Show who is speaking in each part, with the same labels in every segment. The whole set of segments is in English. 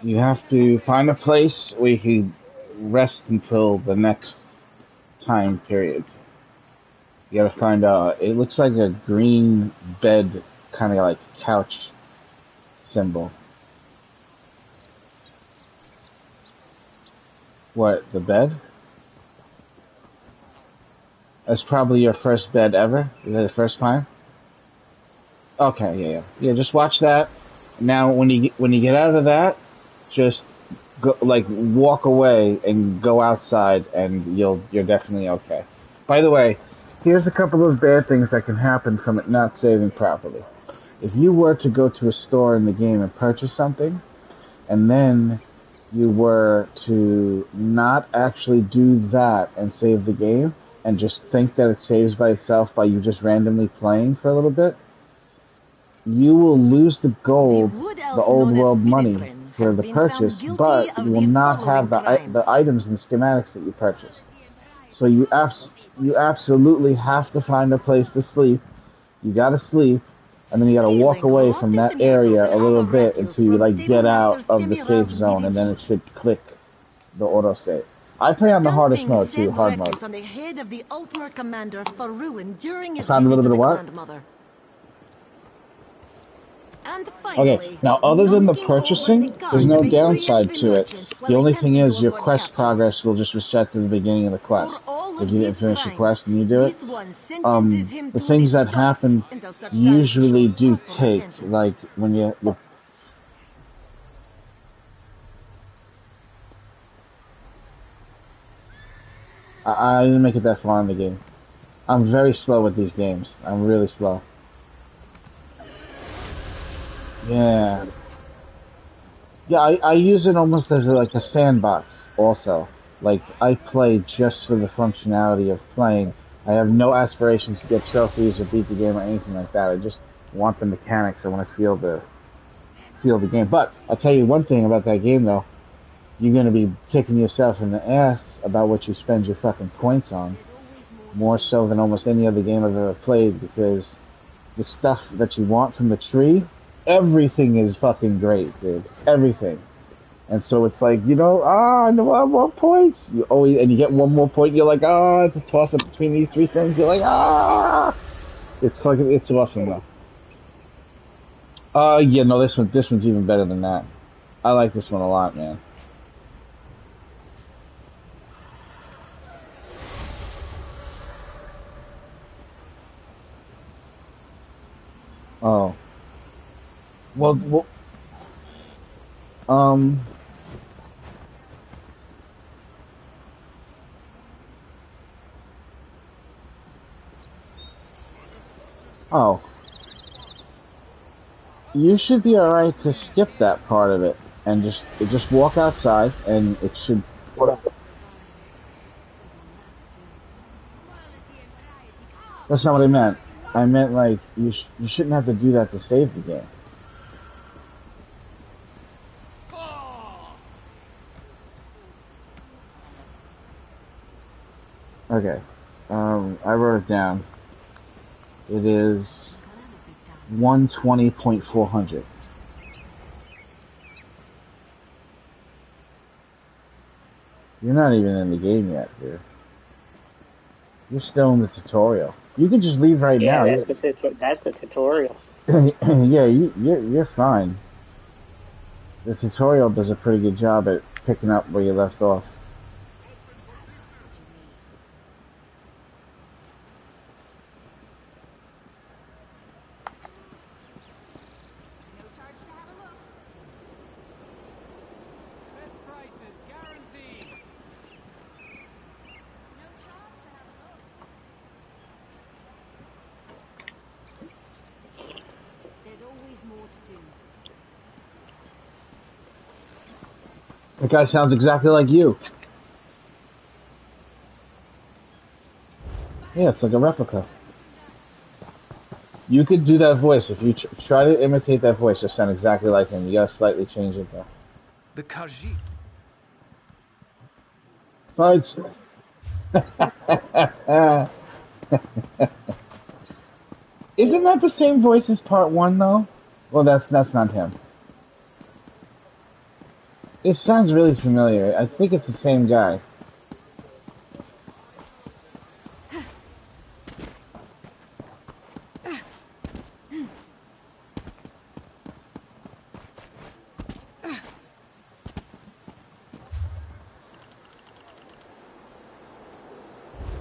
Speaker 1: You have to find a place where you can rest until the next time period. You gotta find it looks like a green bed, kind of like couch symbol. What, the bed? That's probably your first bed ever? Is that the first time? Okay, yeah, yeah. Yeah, just watch that. Now, when you get out of that, just go, like, walk away and go outside, and you're definitely okay. By the way, here's a couple of bad things that can happen from it not saving properly. If you were to go to a store in the game and purchase something, and then you were to not actually do that and save the game, and just think that it saves by itself by you just randomly playing for a little bit, you will lose the gold, the old world money for the purchase, but you will not have the items and schematics that you purchased. So you absolutely have to find a place to sleep. You gotta sleep, and then you gotta walk away from that area a little bit until you like get out of the safe zone, and then it should click the autosave. I play on the hardest mode too, hard mode.
Speaker 2: On the head of the Ultimate Commander Faruin during his
Speaker 1: Found a little bit of what?
Speaker 2: And finally,
Speaker 1: okay, now other than the purchasing, there's no downside to it. The only thing is your quest progress will just reset to the beginning of the quest. If you didn't finish the quest and you do it, the things that happen usually do take, like when you I didn't make it that far in the game. I'm very slow with these games. I'm really slow. Yeah. Yeah, I use it almost as like a sandbox also. Like, I play just for the functionality of playing. I have no aspirations to get trophies or beat the game or anything like that. I just want the mechanics. I want to feel the game. But I'll tell you one thing about that game though. You're gonna be kicking yourself in the ass about what you spend your fucking points on. More so than almost any other game I've ever played, because the stuff that you want from the tree, everything is fucking great, dude. Everything. And so it's like, I want more points. You always, and you get one more point, you're like, it's a toss up between these three things. You're like, it's fucking, it's awesome though. Yeah, no, this one's even better than that. I like this one a lot, man. Oh. Well, oh. You should be alright to skip that part of it and just walk outside and it should. That's not what I meant. I meant like you shouldn't have to do that to save the game. Okay. I wrote it down. It is 120.400. You're not even in the game yet, dude. You're still in the tutorial. You can just leave right now.
Speaker 3: Yeah, that's the tutorial.
Speaker 1: Yeah, you're fine. The tutorial does a pretty good job at picking up where you left off. That guy sounds exactly like you. Yeah, it's like a replica. You could do that voice. If you try to imitate that voice, you'll sound exactly like him. You gotta slightly change it though.
Speaker 4: The Kaji.
Speaker 1: Fights. Isn't that the same voice as part one though? Well, that's not him. It sounds really familiar. I think it's the same guy.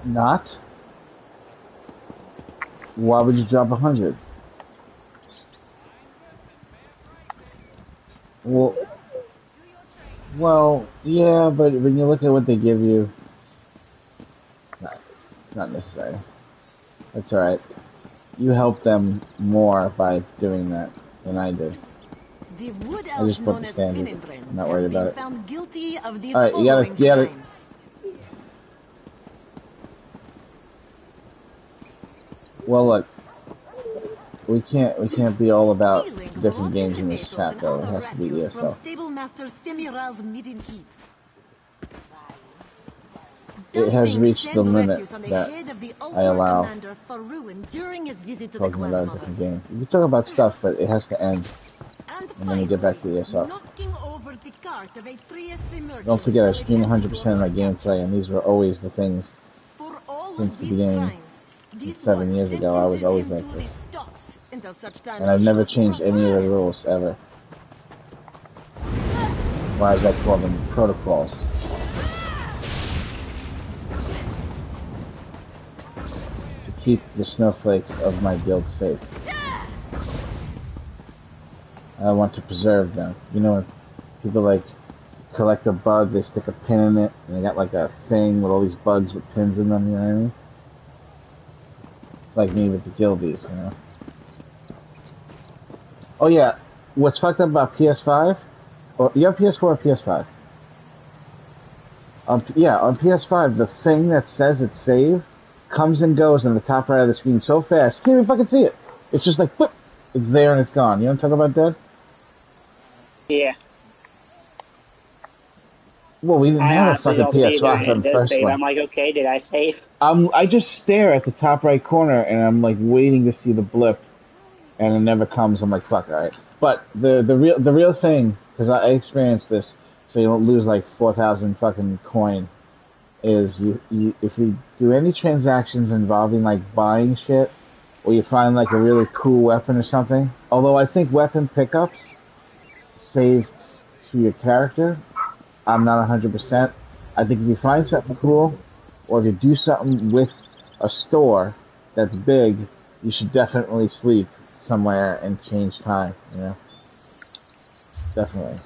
Speaker 1: Not? Why would you drop 100? Well, yeah, but when you look at what they give you, no, it's not necessary. That's alright. You help them more by doing that than I did.
Speaker 2: The wood
Speaker 1: I
Speaker 2: elf
Speaker 1: just put
Speaker 2: known
Speaker 1: the
Speaker 2: as
Speaker 1: standard.
Speaker 2: Finindrin
Speaker 1: I'm not
Speaker 2: has
Speaker 1: worried about
Speaker 2: been
Speaker 1: it.
Speaker 2: found guilty of the
Speaker 1: Alright,
Speaker 2: following
Speaker 1: you gotta,
Speaker 2: crimes.
Speaker 1: well look, we can't be all about
Speaker 2: Stealing
Speaker 1: different
Speaker 2: rotten
Speaker 1: games in this
Speaker 2: tomatoes
Speaker 1: chat
Speaker 2: and
Speaker 1: though. It
Speaker 2: other
Speaker 1: has to be
Speaker 2: refuse from
Speaker 1: ESO.
Speaker 2: Stablemaster Semiral's meeting heap.
Speaker 1: It has
Speaker 2: Dumping
Speaker 1: reached
Speaker 2: said
Speaker 1: the limit
Speaker 2: refuse on the
Speaker 1: that
Speaker 2: head of the
Speaker 1: I
Speaker 2: Ultimate
Speaker 1: allow
Speaker 2: Commander Faruin during his visit to the
Speaker 1: talking about a
Speaker 2: Grandmother.
Speaker 1: different game. You can talk about stuff, but it has to end,
Speaker 2: And
Speaker 1: and then we get back
Speaker 2: finally,
Speaker 1: to ESO.
Speaker 2: knocking over the cart of a Trieste
Speaker 1: Don't
Speaker 2: merchant
Speaker 1: forget, I
Speaker 2: while
Speaker 1: stream
Speaker 2: attempting to
Speaker 1: 100% of my
Speaker 2: avoid capture.
Speaker 1: gameplay, and these were always the things
Speaker 2: For all
Speaker 1: since
Speaker 2: of
Speaker 1: the
Speaker 2: these
Speaker 1: beginning.
Speaker 2: crimes,
Speaker 1: And
Speaker 2: this
Speaker 1: 7
Speaker 2: one
Speaker 1: years ago, I was
Speaker 2: sentences
Speaker 1: always
Speaker 2: him
Speaker 1: like
Speaker 2: to the
Speaker 1: this.
Speaker 2: stocks until such time
Speaker 1: And
Speaker 2: as
Speaker 1: I've
Speaker 2: he
Speaker 1: never
Speaker 2: shows
Speaker 1: changed any of
Speaker 2: proper
Speaker 1: the rules,
Speaker 2: evidence.
Speaker 1: ever. Or as I call them, protocols. To keep the snowflakes of my guild safe. I want to preserve them. You know, when people like collect a bug, they stick a pin in it, and they got like a thing with all these bugs with pins in them, you know what I mean? It's like me with the Guildies, you know? Oh yeah, what's fucked up about PS5? Or, you have PS4 or PS5? Yeah, on PS5, the thing that says it's saved comes and goes in the top right of the screen so fast, you can't even fucking see it. It's just like, whoop, it's there and it's gone. You know what I'm talking about, Dad?
Speaker 3: Yeah.
Speaker 1: Well, we didn't
Speaker 3: I
Speaker 1: have a
Speaker 3: honestly
Speaker 1: fucking
Speaker 3: don't see it.
Speaker 1: PS5 on
Speaker 3: It
Speaker 1: the
Speaker 3: does
Speaker 1: first
Speaker 3: save.
Speaker 1: one.
Speaker 3: I'm like, okay, did I save?
Speaker 1: I just stare at the top right corner and I'm like waiting to see the blip, and it never comes. I'm like, fuck, alright. But the real thing, because I experienced this, so you don't lose like 4,000 fucking coin, is you if you do any transactions involving like buying shit, or you find like a really cool weapon or something. Although I think weapon pickups saved to your character, I'm not 100%. I think if you find something cool, or if you do something with a store that's big, you should definitely sleep somewhere and change time. You know, definitely.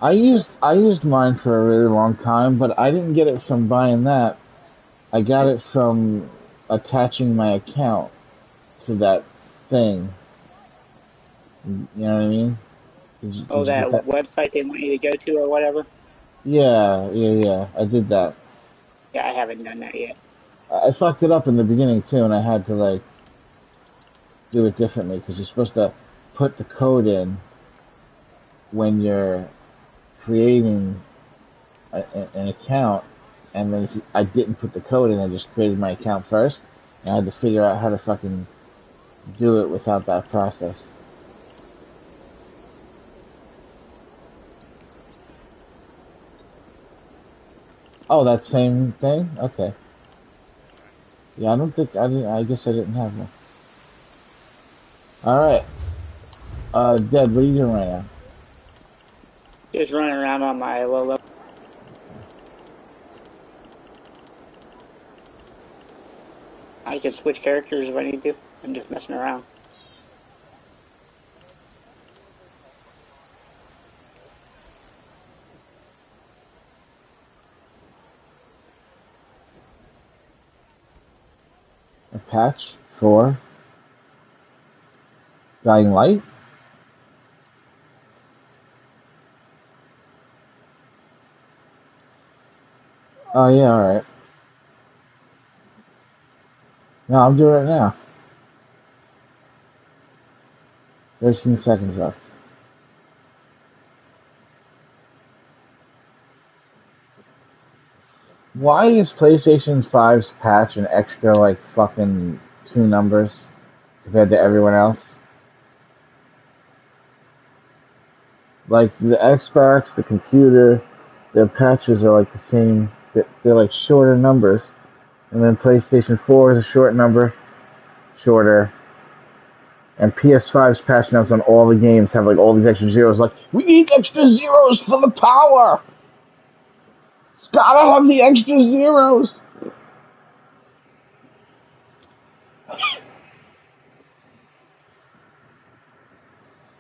Speaker 1: I used mine for a really long time, but I didn't get it from buying that. I got it from attaching my account to that thing. You know what I mean?
Speaker 3: Oh,
Speaker 1: Did you
Speaker 3: that
Speaker 1: get that?
Speaker 3: website they want you to go to or whatever?
Speaker 1: Yeah. I did that.
Speaker 3: Yeah, I haven't done that yet.
Speaker 1: I fucked it up in the beginning too, and I had to like do it differently because you're supposed to put the code in when you're creating an account, and then I didn't put the code in. I just created my account first, and I had to figure out how to fucking do it without that process. Oh, that same thing? Okay. Yeah, I don't think I didn't. I guess I didn't have one. All right. Dad, what are you doing right now?
Speaker 3: Just running around on my low level. I can switch characters if I need to. I'm just messing around.
Speaker 1: A patch for Dying Light? Oh yeah, all right. No, I'm doing it now. 13 seconds left. Why is PlayStation 5's patch an extra, like, fucking 2 numbers compared to everyone else? Like, the Xbox, the computer, their patches are, like, the same. They're, like, shorter numbers. And then PlayStation 4 is a short number, shorter. And PS5's patch notes on all the games have, like, all these extra zeros. Like, we need extra zeros for the power! It's gotta have the extra zeros!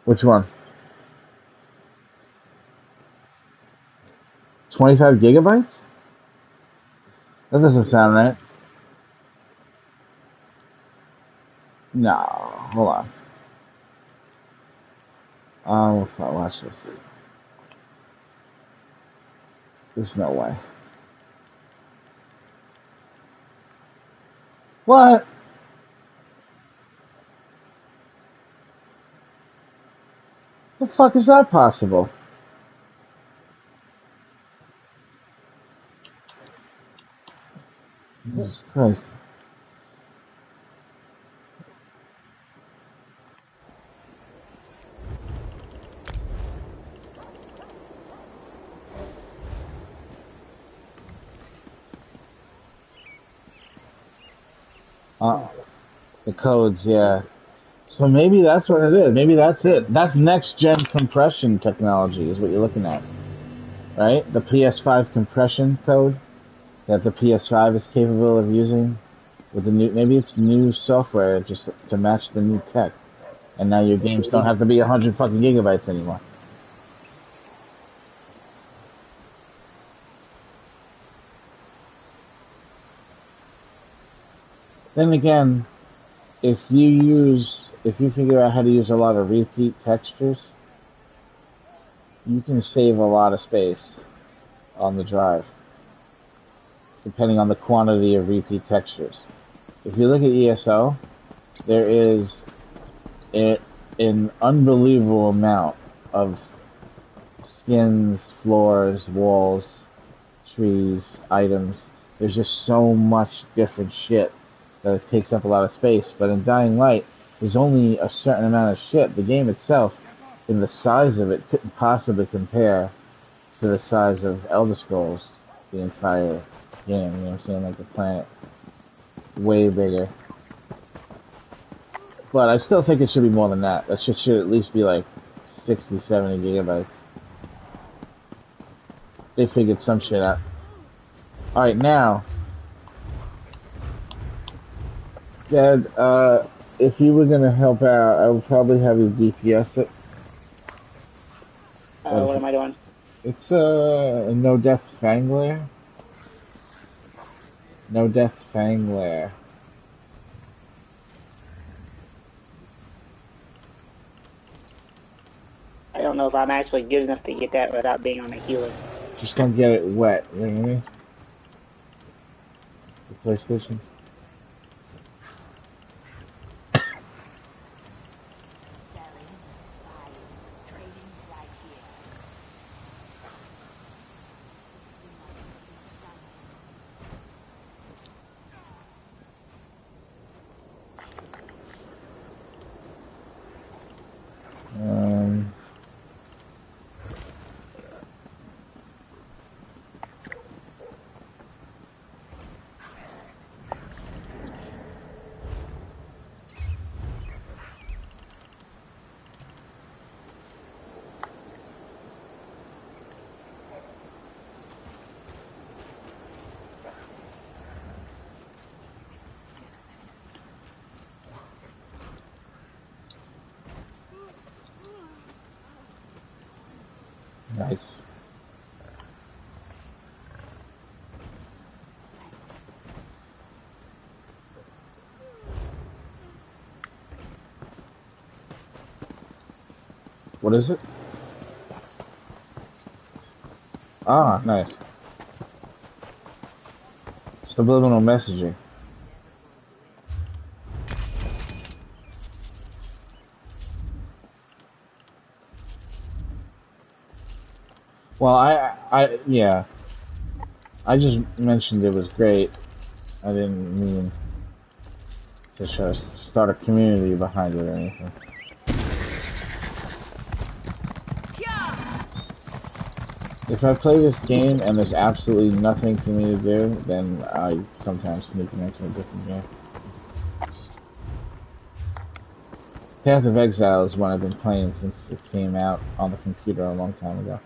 Speaker 1: Which one? 25 gigabytes? That doesn't sound right. No, hold on. Watch this. There's no way. What? The fuck is that possible? Jesus Christ. The codes, yeah. So maybe that's what it is. Maybe that's it. That's next gen compression technology is what you're looking at. Right? The PS5 compression code that the PS5 is capable of using with the new, maybe it's new software just to match the new tech. And now your games don't have to be 100 fucking gigabytes anymore. Then again, if you figure out how to use a lot of repeat textures, you can save a lot of space on the drive, depending on the quantity of repeat textures. If you look at ESO, there is an unbelievable amount of skins, floors, walls, trees, items. There's just so much different shit that it takes up a lot of space. But in Dying Light, there's only a certain amount of shit. The game itself, in the size of it, couldn't possibly compare to the size of Elder Scrolls, the entire game. You know what I'm saying? Like the planet, way bigger. But I still think it should be more than that. That shit should at least be like 60, 70 gigabytes. They figured some shit out. Alright, now, Dad, if you were gonna help out, I would probably have you DPS it.
Speaker 3: What am I doing?
Speaker 1: It's a no death fanglair. No death fanglair.
Speaker 3: I don't know if I'm actually good enough to get that without being on a healer.
Speaker 1: Just don't get it wet, you know what I mean? The PlayStation. Nice. What is it? Ah, nice. Subliminal messaging. Well, yeah. I just mentioned it was great. I didn't mean to start a community behind it or anything. If I play this game and there's absolutely nothing for me to do, then I sometimes sneak into a different game. Path of Exile is one I've been playing since it came out on the computer a long time ago.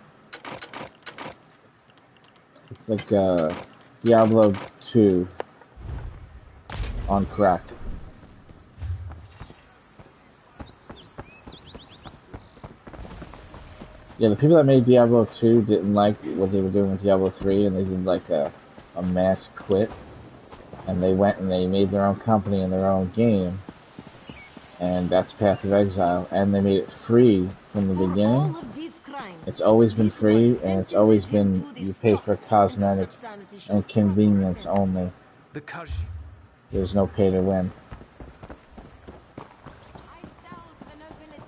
Speaker 1: It's like Diablo 2 on crack. Yeah, the people that made Diablo 2 didn't like what they were doing with Diablo 3, and they did like a mass quit. And they went and they made their own company and their own game. And that's Path of Exile. And they made it free from the beginning. It's always been free, and it's always been you pay for cosmetics and convenience only. There's no pay to win.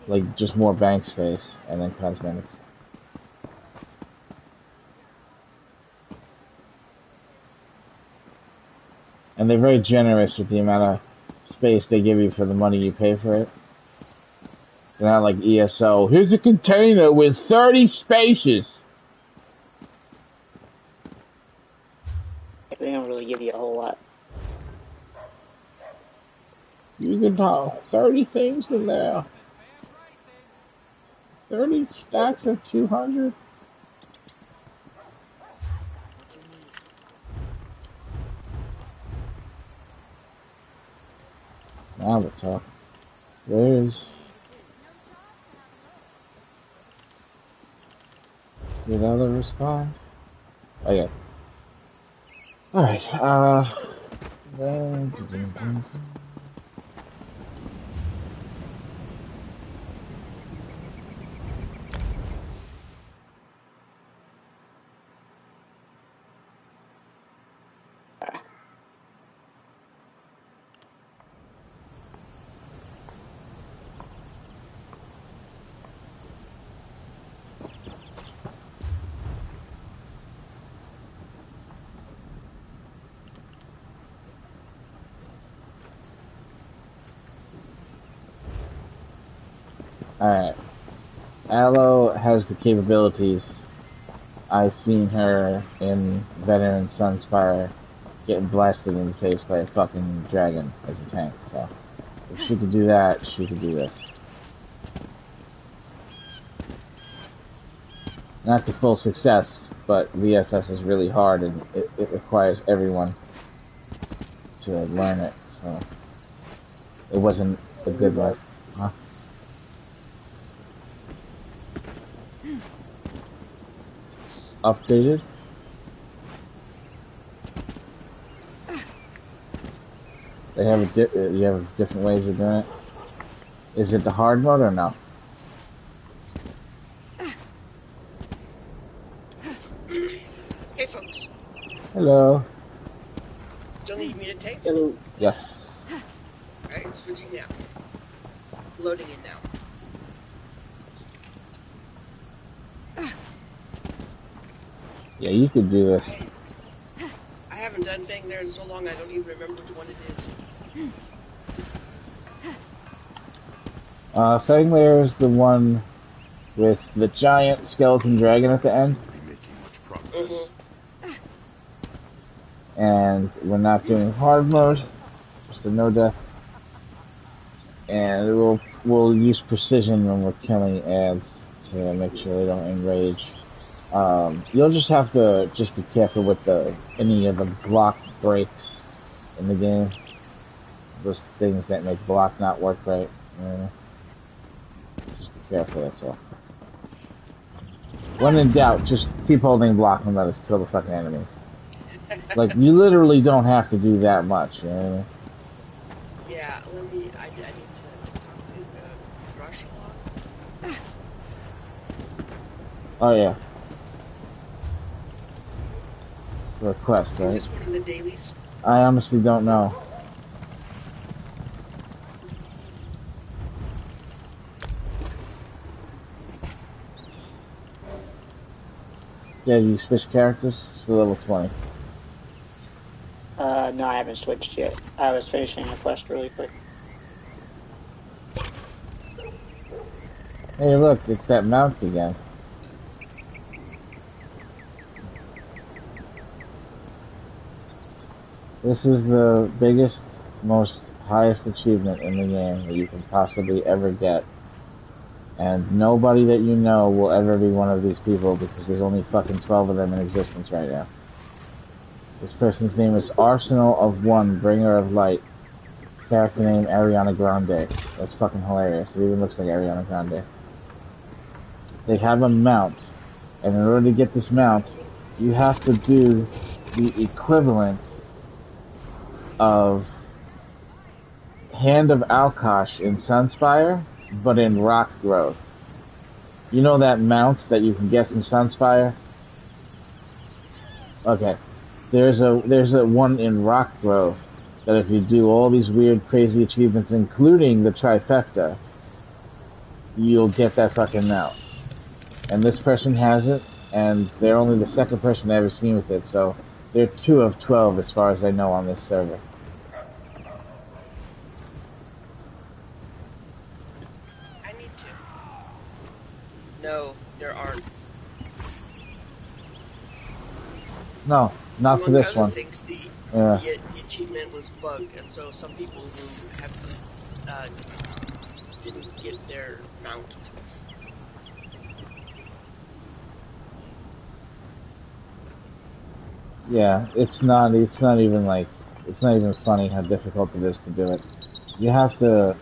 Speaker 1: Like, just more bank space, and then cosmetics. And they're very generous with the amount of space they give you for the money you pay for it. They're not like ESO. Here's a container with 30 spaces.
Speaker 3: They don't really give you a whole lot.
Speaker 1: You can have 30 things in there. 30 stacks of 200. Now we're talking. Where's... Did Ella respond? Oh yeah. Alright, Alright. Aloe has the capabilities. I seen her in Veteran Sunspire getting blasted in the face by a fucking dragon as a tank, so if she could do that, she could do this. Not to full success, but VSS is really hard and it requires everyone to learn it, so it wasn't a good one. Huh? Updated? They have you have different ways of doing it. Is it the hard mode or no?
Speaker 4: Hey folks.
Speaker 1: Hello.
Speaker 4: Still need me to tape?
Speaker 3: Hello.
Speaker 1: Yes.
Speaker 4: Alright, switching now. Loading in now.
Speaker 1: Yeah, you could do this.
Speaker 4: I haven't done Fang there in so long I don't even remember which one it is.
Speaker 1: Fanglair is the one with the giant skeleton dragon at the end. And we're not doing hard mode, just a no death. And we'll use precision when we're killing ads to make sure they don't enrage. You'll just have to be careful with any of the block breaks in the game. Those things that make block not work right. Just be careful, that's all. When in doubt, just keep holding block and let us kill the fucking enemies. Like, you literally don't have to do that much, you know what I mean?
Speaker 4: Yeah, I need to talk to Rush a lot.
Speaker 1: Oh yeah. Request, right?
Speaker 4: Is this one of the dailies?
Speaker 1: I honestly don't know. Yeah, you switch characters to level 20.
Speaker 3: No, I haven't switched yet. I was finishing a quest really quick.
Speaker 1: Hey, look, it's that mount again. This is the biggest, most highest achievement in the game that you can possibly ever get. And nobody that you know will ever be one of these people because there's only fucking 12 of them in existence right now. This person's name is Arsenal of One, Bringer of Light. Character name Ariana Grande. That's fucking hilarious. It even looks like Ariana Grande. They have a mount, and in order to get this mount, you have to do the equivalent of Hand of Alkosh in Sunspire, but in Rock Grove. You know that mount that you can get from Sunspire? Okay. There's a one in Rock Grove that if you do all these weird, crazy achievements, including the trifecta, you'll get that fucking mount. And this person has it, and they're only the second person I've ever seen with it, so they're 2 of 12 as far as I know on this server.
Speaker 4: I need to. No, there aren't.
Speaker 1: No, not for this one.
Speaker 4: Things, the achievement was bugged, and so some people who have didn't get their mount.
Speaker 1: Yeah, it's not even funny how difficult it is to do it. You have to,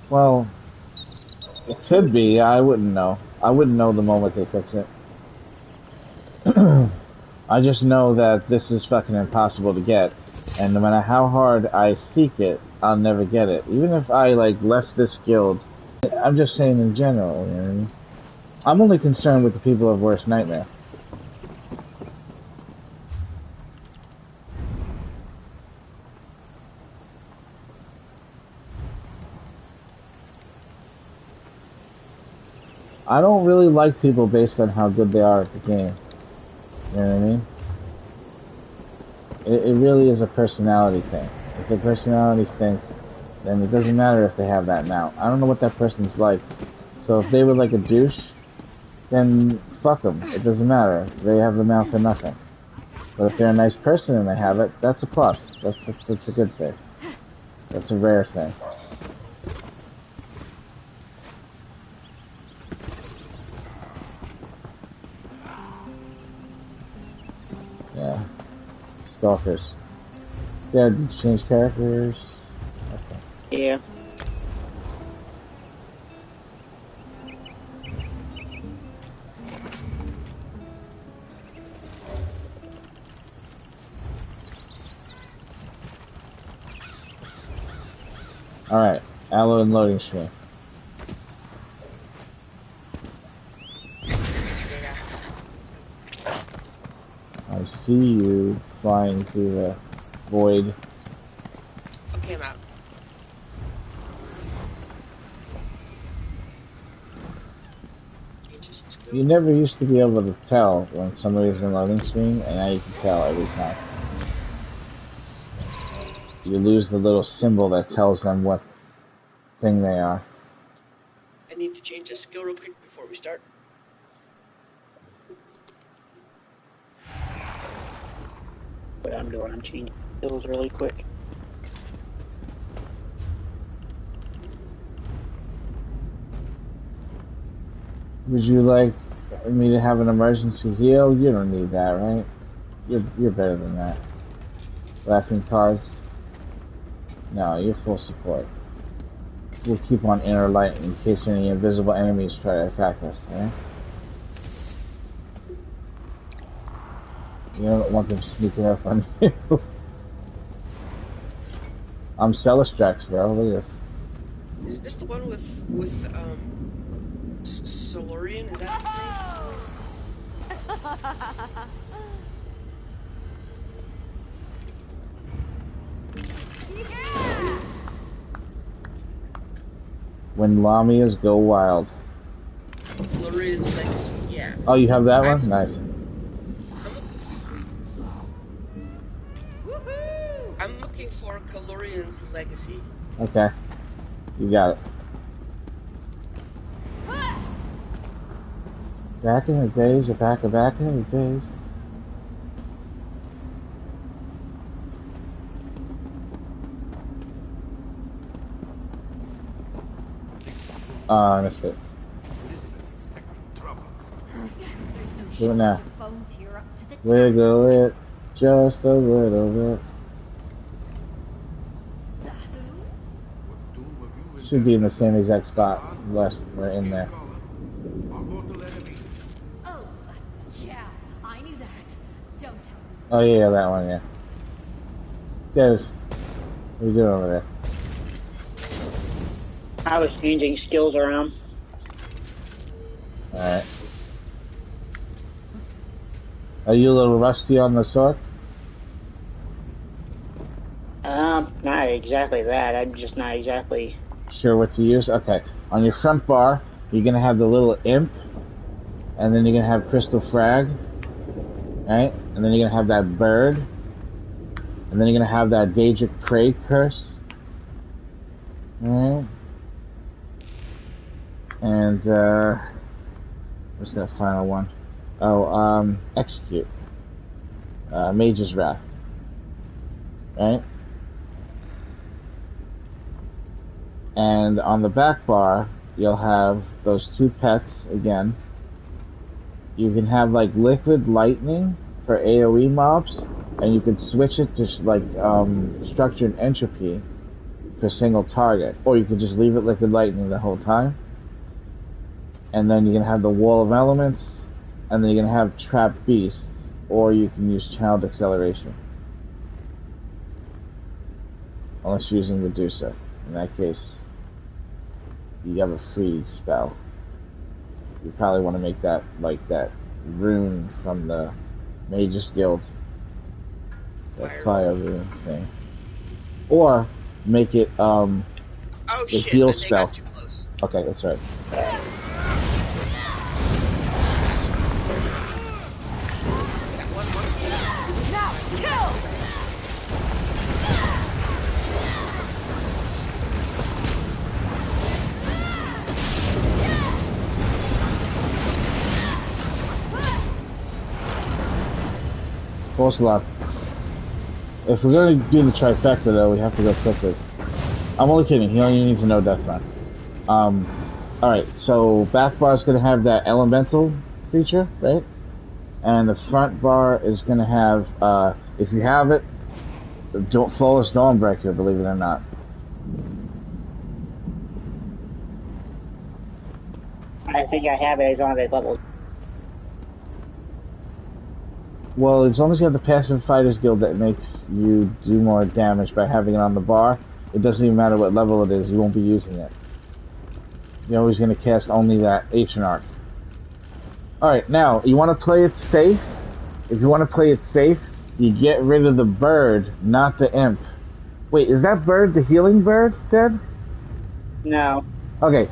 Speaker 1: well, it could be, I wouldn't know. I wouldn't know the moment they fix it. I just know that this is fucking impossible to get, and no matter how hard I seek it, I'll never get it. Even if I, like, left this guild, I'm just saying in general, you know what I mean? I'm only concerned with the people of Worst Nightmare. I don't really like people based on how good they are at the game. You know what I mean? It really is a personality thing. If the personality stinks, then it doesn't matter if they have that mount. I don't know what that person's like. So if they were like a douche, then fuck them. It doesn't matter. They have the mount for nothing. But if they're a nice person and they have it, that's a plus. That's a good thing. That's a rare thing. Yeah. Stalkers. Yeah, did you change characters? Okay.
Speaker 3: Yeah.
Speaker 1: Alright, Aloe and loading screen. I see you flying through the void.
Speaker 4: Okay, I'm out.
Speaker 1: You never used to be able to tell when somebody's in loading screen, and now you can tell every time. You lose the little symbol that tells them what thing they are.
Speaker 4: I need to change a skill real quick before we start.
Speaker 3: What I'm doing, I'm changing skills really quick.
Speaker 1: Would you like me to have an emergency heal? You don't need that, right? You're better than that. Laughing cards? No, you're full support. We'll keep on inner light in case any invisible enemies try to attack us, right? You don't want them sneaking up on you. I'm Celestrax, bro. Look at this.
Speaker 4: Is this the one with Solurian? Is that his name?
Speaker 1: When Lamias go wild.
Speaker 4: Solurian's legacy, yeah.
Speaker 1: Oh, you have that one? Nice.
Speaker 4: Legacy.
Speaker 1: Okay. You got it. Back in the days, back in the days. Oh, I missed it. Do it now. Wiggle it just a little bit. Should be in the same exact spot. Unless we're in there.
Speaker 2: Oh, yeah, I knew that. Don't tell me.
Speaker 1: Oh yeah, that one, yeah. Dev, what are you doing over there?
Speaker 3: I was changing skills around.
Speaker 1: Alright. Are you a little rusty on the sword?
Speaker 3: Not exactly that. I'm just not exactly.
Speaker 1: Sure what to use? Okay. On your front bar, you're gonna have the little imp, and then you're gonna have crystal frag, right? And then you're gonna have that bird, and then you're gonna have that Daedric Prey curse. Alright. And what's that final one? Oh, execute. Mage's Wrath. Right? And on the back bar, you'll have those two pets again. You can have like liquid lightning for AoE mobs, and you can switch it to like structured entropy for single target, or you can just leave it liquid lightning the whole time. And then you're gonna have the wall of elements, and then you're gonna have trapped beasts, or you can use channeled acceleration, unless you're using Medusa. In that case, you have a free spell. You probably want to make that like that rune from the Mage's Guild, that fire rune thing, or make it
Speaker 4: Oh
Speaker 1: the
Speaker 4: shit!
Speaker 1: heal
Speaker 4: I think I
Speaker 1: spell.
Speaker 4: got too close.
Speaker 1: Okay, that's right.
Speaker 4: Got one monkey.
Speaker 2: Now, kill!
Speaker 1: False alarm. If we're gonna do the trifecta though, we have to go quickly. I'm only kidding, he only needs to know Death Run. Alright, so back bar is gonna have that elemental feature, right? And the front bar is gonna have, if you have it, Flawless Dawnbreaker, believe it or not.
Speaker 3: I think I have it as on that level.
Speaker 1: Well, as long as you have the passive Fighters Guild that makes you do more damage by having it on the bar, it doesn't even matter what level it is, you won't be using it. You're always going to cast only that Ancient Arc. Alright, now, you want to play it safe? If you want to play it safe, you get rid of the bird, not the imp. Wait, is that bird the healing bird, Dead?
Speaker 3: No.
Speaker 1: Okay,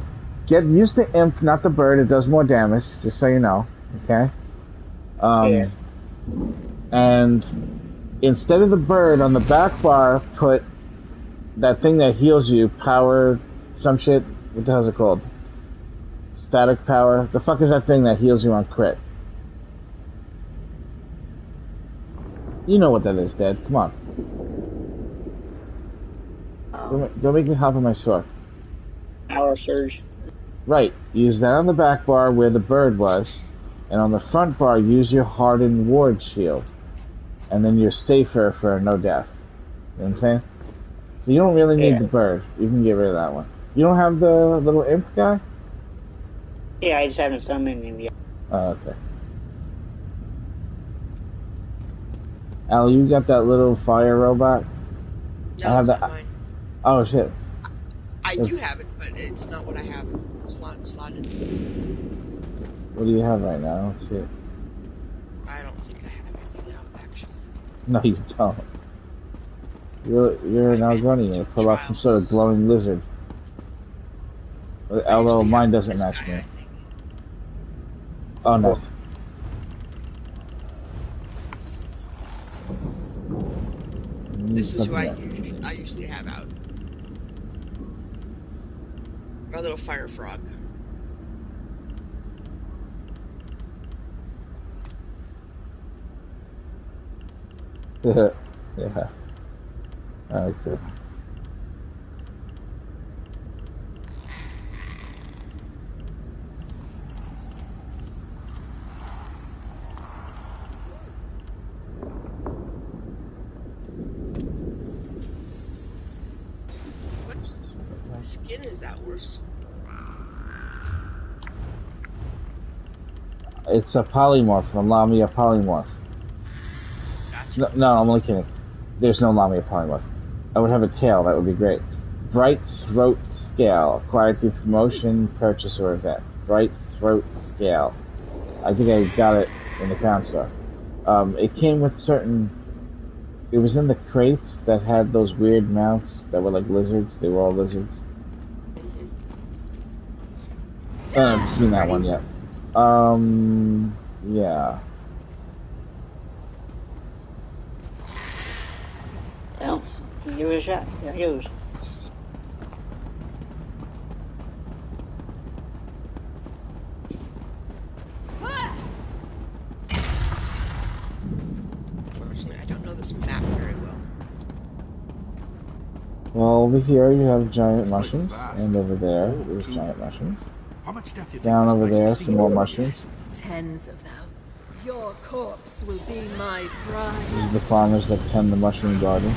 Speaker 1: use the imp, not the bird, it does more damage, just so you know, okay?
Speaker 3: Yeah.
Speaker 1: And instead of the bird on the back bar, put that thing that heals you, power, some shit. What the hell is it called? Static power. The fuck is that thing that heals you on crit? You know what that is, Dad. Come on. Don't make me hop on my sword.
Speaker 3: Power surge.
Speaker 1: Right. Use that on the back bar where the bird was. And on the front bar, use your hardened ward shield. And then you're safer for no death. You know what I'm saying? So you don't really need the bird. You can get rid of that one. You don't have the little imp guy?
Speaker 3: Yeah, I just haven't summoned him yet.
Speaker 1: Oh, okay. Al, you got that little fire robot?
Speaker 4: No,
Speaker 1: I have
Speaker 4: it's
Speaker 1: that.
Speaker 4: not mine.
Speaker 1: Oh shit.
Speaker 4: I do have it, but it's not what I have slotted.
Speaker 1: What do you have right now? I don't see it.
Speaker 4: I don't think I have anything now, actually.
Speaker 1: No, you don't. You're now running and pull out some sort of glowing lizard. Although mine doesn't match me. Oh no.
Speaker 4: This is who I usually have out. My little fire frog.
Speaker 1: Yeah. I like to.
Speaker 4: What skin is that worse?
Speaker 1: It's a polymorph. Allow me a polymorph.
Speaker 4: Gotcha.
Speaker 1: No, I'm only kidding. There's no Lamia polymorph. I would have a tail. That would be great. Bright throat scale acquired through promotion, purchase, or event. Bright throat scale. I think I got it in the crown store. It came with certain. It was in the crates that had those weird mouths that were like lizards. They were all lizards. I haven't seen that one yet. Yeah.
Speaker 3: Well, give it a shot. See how it goes.
Speaker 4: Unfortunately, I don't know this map very well.
Speaker 1: Well, over here you have giant mushrooms, and over there there's giant mushrooms.
Speaker 5: How much stuff you think
Speaker 1: Down
Speaker 5: this
Speaker 1: over
Speaker 5: place
Speaker 1: there,
Speaker 5: has
Speaker 1: some
Speaker 5: seen
Speaker 1: more
Speaker 5: over the
Speaker 1: mushrooms.
Speaker 5: years?
Speaker 2: Tens of thousands. Your corpse will be my
Speaker 1: These are
Speaker 2: prize.
Speaker 1: the farmers that tend the mushroom garden.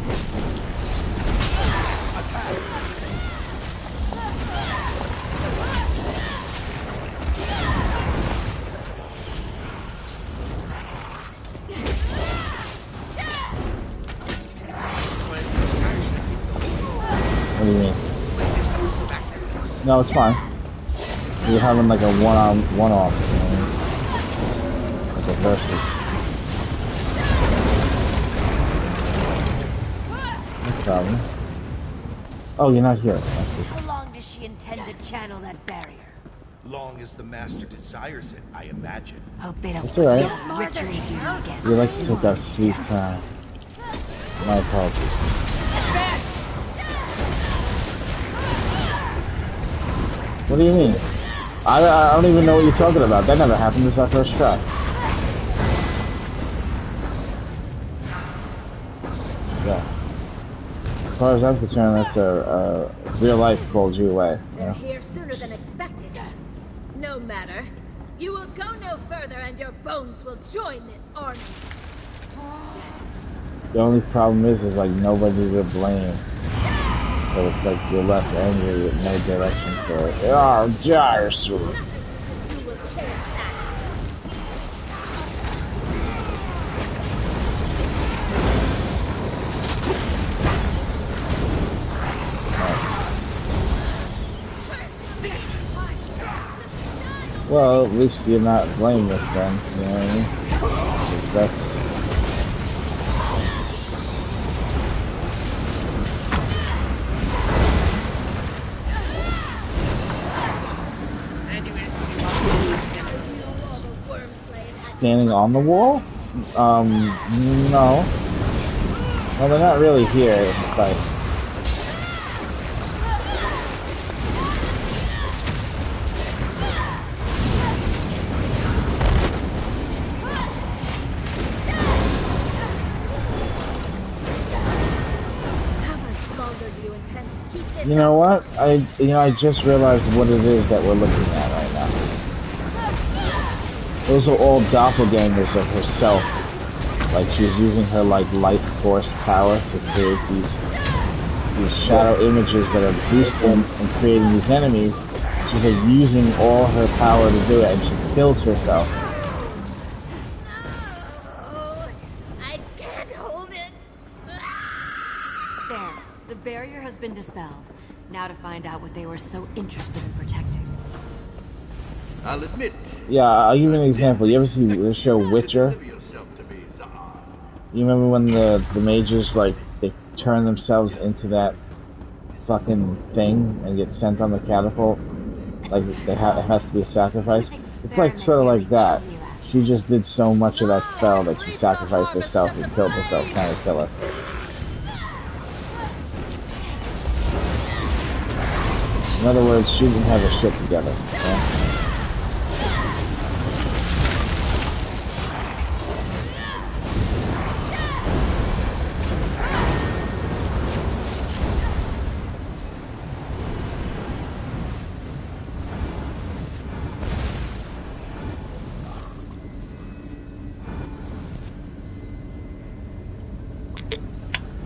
Speaker 1: What do you mean?
Speaker 4: Wait, there's someone still back there.
Speaker 1: No, it's fine. We're having like a one-off, you know? Like a versus. No problem. Oh, you're not here.
Speaker 6: How long does she intend to channel that barrier?
Speaker 5: Long as the master desires it, I imagine.
Speaker 6: Hope they don't
Speaker 1: It's alright.
Speaker 6: get ritual duty again.
Speaker 1: We like to take our sweet time. My apologies. What do you mean? I don't even know what you're talking about. That never happened. This is our first try. Yeah. As far as I'm concerned, that's a real life called you away. You
Speaker 2: They're
Speaker 1: know?
Speaker 2: here sooner than expected. No matter. You will go no further and your bones will join this army.
Speaker 1: The only problem is like nobody to blame. So it's like you're left angry with no direction for it. Oh, Gyros.
Speaker 2: You will chase that.
Speaker 1: Well, at least you're not blameless then, you know what I mean? 'Cause that's... Standing on the wall? No. Well, they're not really here, but...
Speaker 2: How much longer do you intend to keep this
Speaker 1: You know what? I just realized what it is that we're looking at right now. Those are all doppelgangers of herself. Like she's using her like life force power to create these shadow images that are boosting and creating these enemies. She's like using all her power to do it, and she kills herself.
Speaker 2: No, I can't hold it.
Speaker 6: There, the barrier has been dispelled. Now to find out what they were so interested in protecting.
Speaker 5: I'll admit.
Speaker 1: Yeah, I'll give you an example. You ever see the show Witcher?
Speaker 5: Deliver yourself to me, Zahar.
Speaker 1: You remember when the mages like they turn themselves into that fucking thing and get sent on the catapult? Like it has to be a sacrifice. It's like sort of like that. She just did so much of that spell that she sacrificed herself and killed herself trying to kill us. In other words, she didn't have her shit together. Yeah?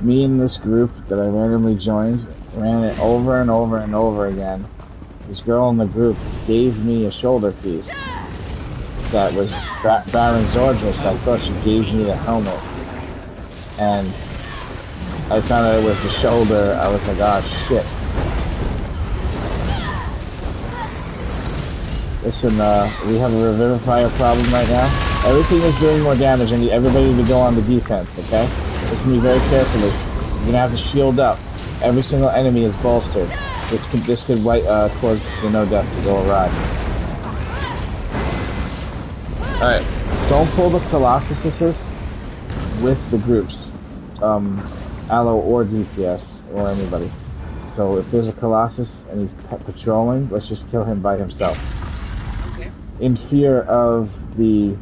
Speaker 1: Me and this group that I randomly joined ran it over and over and over again. This girl in the group gave me a shoulder piece that was Baron Zordris. I thought she gave me the helmet. And I found out it was the shoulder. I was like, oh shit. Listen, we have a revivifier problem right now. Everything is doing more damage and everybody to go on the defense, okay? Listen to me very carefully. You're gonna have to shield up. Every single enemy is bolstered. This could cause the no death to go awry. Alright, don't pull the Colossuses with the groups. Allo or DPS or anybody. So if there's a Colossus and he's patrolling, let's just kill him by himself.
Speaker 4: Okay.
Speaker 1: In fear of the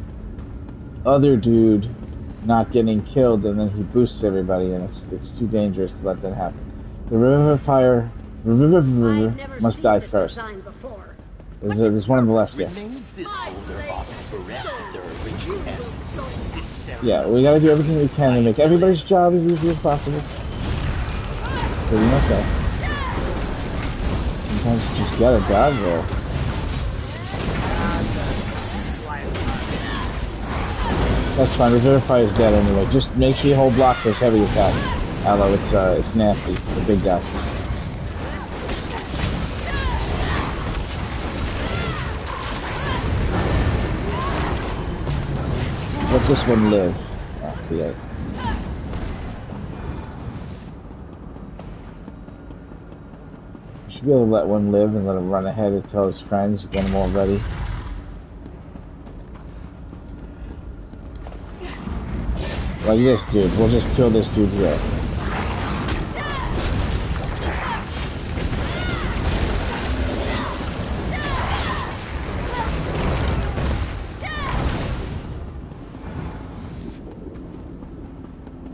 Speaker 1: other dude not getting killed, and then he boosts everybody, and it's too dangerous to let that happen. The Revivifier must die first. There's one on the left here.
Speaker 5: Remains this holder often bereft of their original essence. This
Speaker 1: Yeah, we gotta do everything we can to make everybody's job as easy as possible. So you must say. Sometimes you just gotta dodge there. That's fine, Revivifier is dead anyway. Just make sure you hold block for his heavy attack. Although it's nasty, the big guy. Let this one live. Oh, yeah. You should be able to let one live and let him run ahead and tell his friends, get them all ready. Like this dude, we'll just kill this dude here.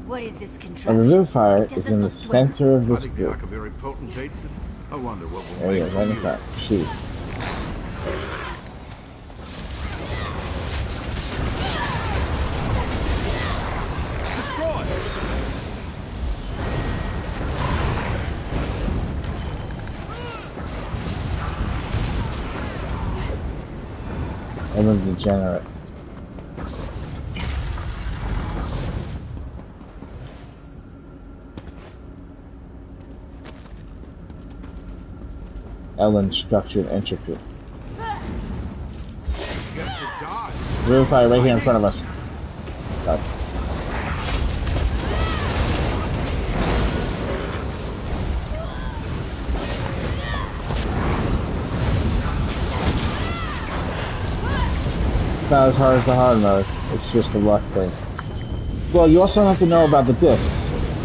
Speaker 6: What is this
Speaker 1: A
Speaker 6: contraption?
Speaker 1: Revivifier is in the center of
Speaker 7: I
Speaker 1: this
Speaker 7: think the
Speaker 1: group.
Speaker 7: Archivary potentates it. I wonder what will
Speaker 1: There he
Speaker 7: make
Speaker 1: is, right in
Speaker 7: you.
Speaker 1: front. Shoot. I'm a degenerate. Ellen structured entropy. Revivifier right here in front of us. God. It's not as hard as the hard mode. It's just a luck thing. Well, you also have to know about the discs.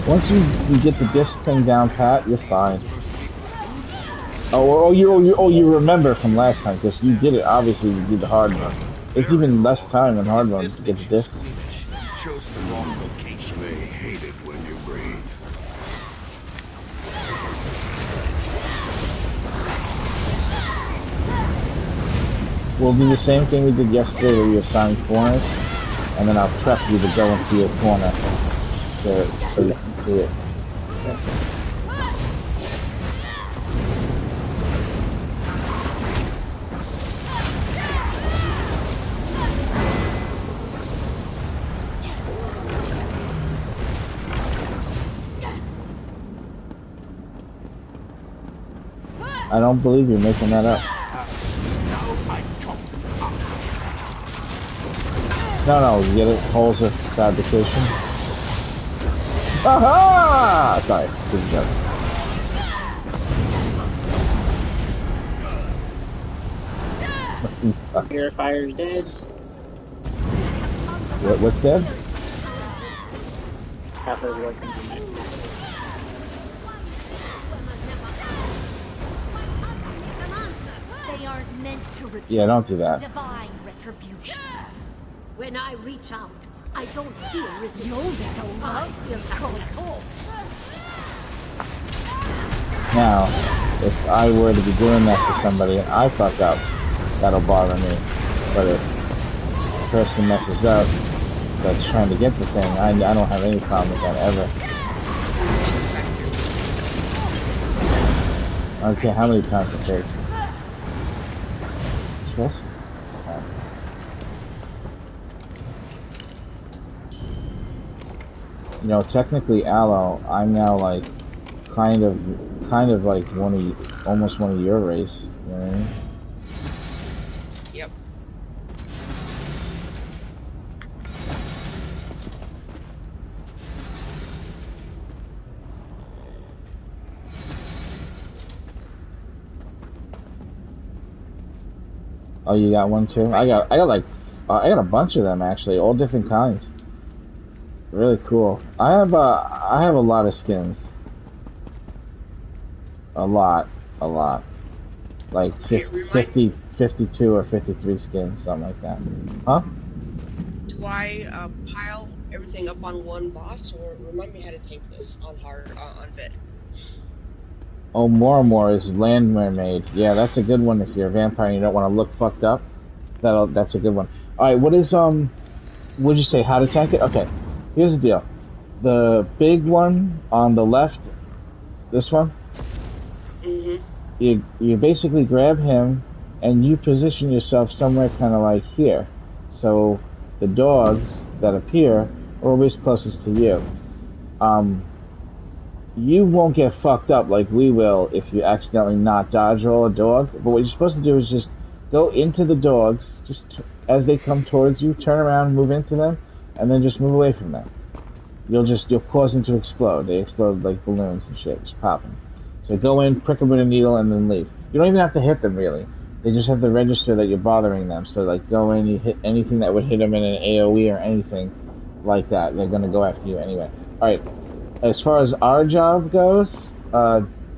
Speaker 1: Once you get the disc thing down pat, you're fine. Oh, you remember from last time, because you did it, obviously you did the hard mode. It's even less time in hard mode to get the disc.
Speaker 5: You chose the wrong location.
Speaker 7: They hate it when you breathe.
Speaker 1: We'll do the same thing we did yesterday where you assign corners, and then I'll prep you to go into your corner so you can see it. I don't believe you're making that up. No, you get it? Holes of fabrication. Aha! Sorry, good joke.
Speaker 3: Purifier's dead.
Speaker 1: What's dead?
Speaker 3: Half of working on it.
Speaker 2: They aren't meant to return.
Speaker 1: Yeah, don't do that.
Speaker 2: Divine retribution. When I reach out, I don't feel resistance. I feel cold.
Speaker 1: Now, if I were to be doing that to somebody and I fuck up, that'll bother me. But if the person messes up that's trying to get the thing, I don't have any problem with that ever. I don't care how many times it takes. Yes? You know, technically, Aloe, I'm now like kind of like almost one of your race. You know what I mean?
Speaker 4: Yep.
Speaker 1: Oh, you got one too? I got a bunch of them actually, all different kinds. Really cool. I have a lot of skins. A lot. Like 50, 52 or 53 skins, something like that. Huh?
Speaker 4: Do I pile everything up on one boss, or remind me how to take this on hard on vid?
Speaker 1: Oh, more is Land Mermaid. Yeah, that's a good one if you're a vampire and you don't want to look fucked up. That's a good one. All right, what'd you say? How to tank it? Okay, here's the deal. The big one on the left, this one. You basically grab him and you position yourself somewhere kind of like here. So the dogs that appear are always closest to you. You won't get fucked up like we will if you accidentally not dodge roll a dog. But what you're supposed to do is just go into the dogs, just as they come towards you, turn around, move into them, and then just move away from them. You'll cause them to explode. They explode like balloons and shit, just pop them. So go in, prick them with a needle, and then leave. You don't even have to hit them, really. They just have to register that you're bothering them. So, like, go in, you hit anything that would hit them in an AoE or anything like that. They're going to go after you anyway. Alright, as far as our job goes,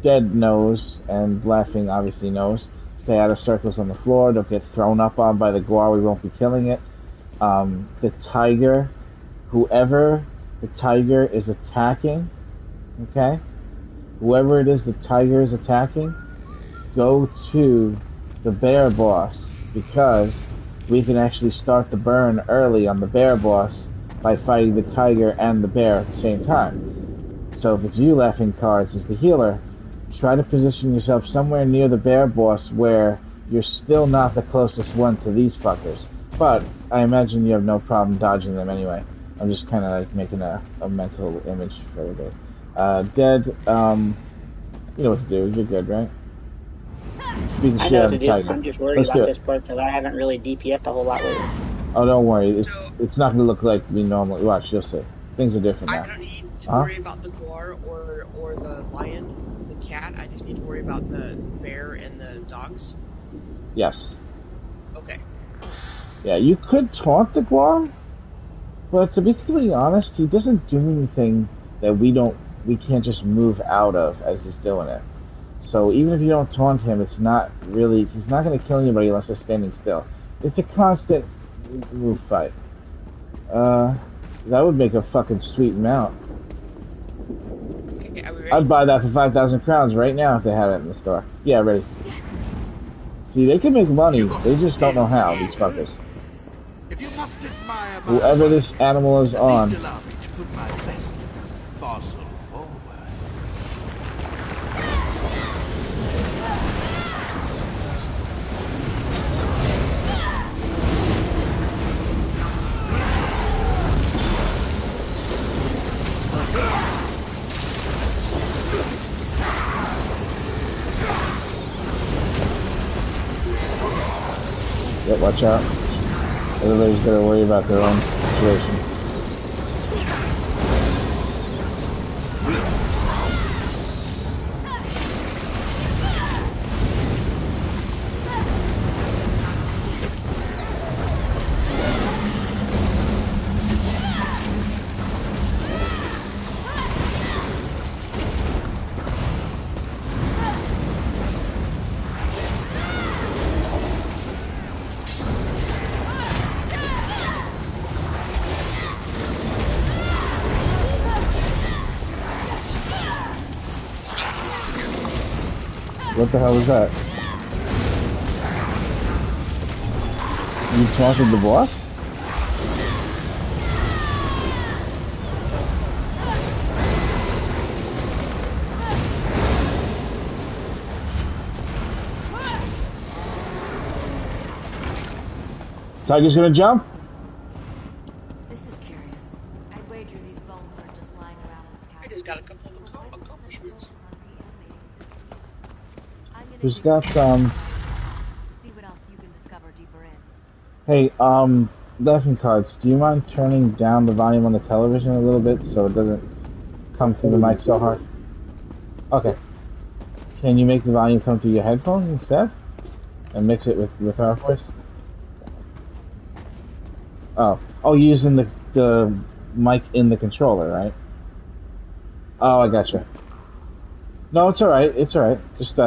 Speaker 1: Dead knows, and Laughing obviously knows. Stay out of circles on the floor. Don't get thrown up on by the guar. We won't be killing it. The tiger, whoever the tiger is attacking, okay? Whoever it is the tiger is attacking, go to the bear boss, because we can actually start the burn early on the bear boss by fighting the tiger and the bear at the same time. So if it's you, Laughing Cards, as the healer, try to position yourself somewhere near the bear boss where you're still not the closest one to these fuckers. But I imagine you have no problem dodging them anyway. I'm just kind of like making a mental image for everybody. Dead, you know what to do. You're good, right?
Speaker 3: I know what to do. I'm just worried about this part that I haven't really DPS'd a whole lot lately.
Speaker 1: Oh, don't worry. It's not going to look like we normally watch. You'll see. Things are different now.
Speaker 4: I don't need to worry about the guar or the lion, the cat. I just need to worry about the bear and the dogs.
Speaker 1: Yes.
Speaker 4: Okay.
Speaker 1: Yeah, you could taunt the guar, but to be completely honest, he doesn't do anything that we can't just move out of as he's doing it. So even if you don't taunt him, he's not going to kill anybody unless they're standing still. It's a constant move fight. That would make a fucking sweet mount.
Speaker 4: Okay, are we ready?
Speaker 1: I'd buy that for 5,000 crowns right now if they had it in the store. Yeah, ready. See, they can make money, they just don't know how, these fuckers.
Speaker 7: If you must admire my
Speaker 1: Whoever this animal is on.
Speaker 7: at least allow me to put my best fossil forward.
Speaker 1: Yep, watch out. Everybody's gotta worry about their own situation. What the hell is that? You taunted the boss? Tiger's gonna jump?
Speaker 6: This is curious. I'd wager these bones are just lying around in this cabin.
Speaker 4: I just got a couple of accomplishments.
Speaker 1: Who's got
Speaker 6: See what else you can discover deeper in.
Speaker 1: Hey, laughing cards, do you mind turning down the volume on the television a little bit so it doesn't come through the mic so hard? Okay. Can you make the volume come through your headphones instead? And mix it with our voice? Oh, you're using the mic in the controller, right? Oh, I gotcha. No, it's alright, it's alright. Just,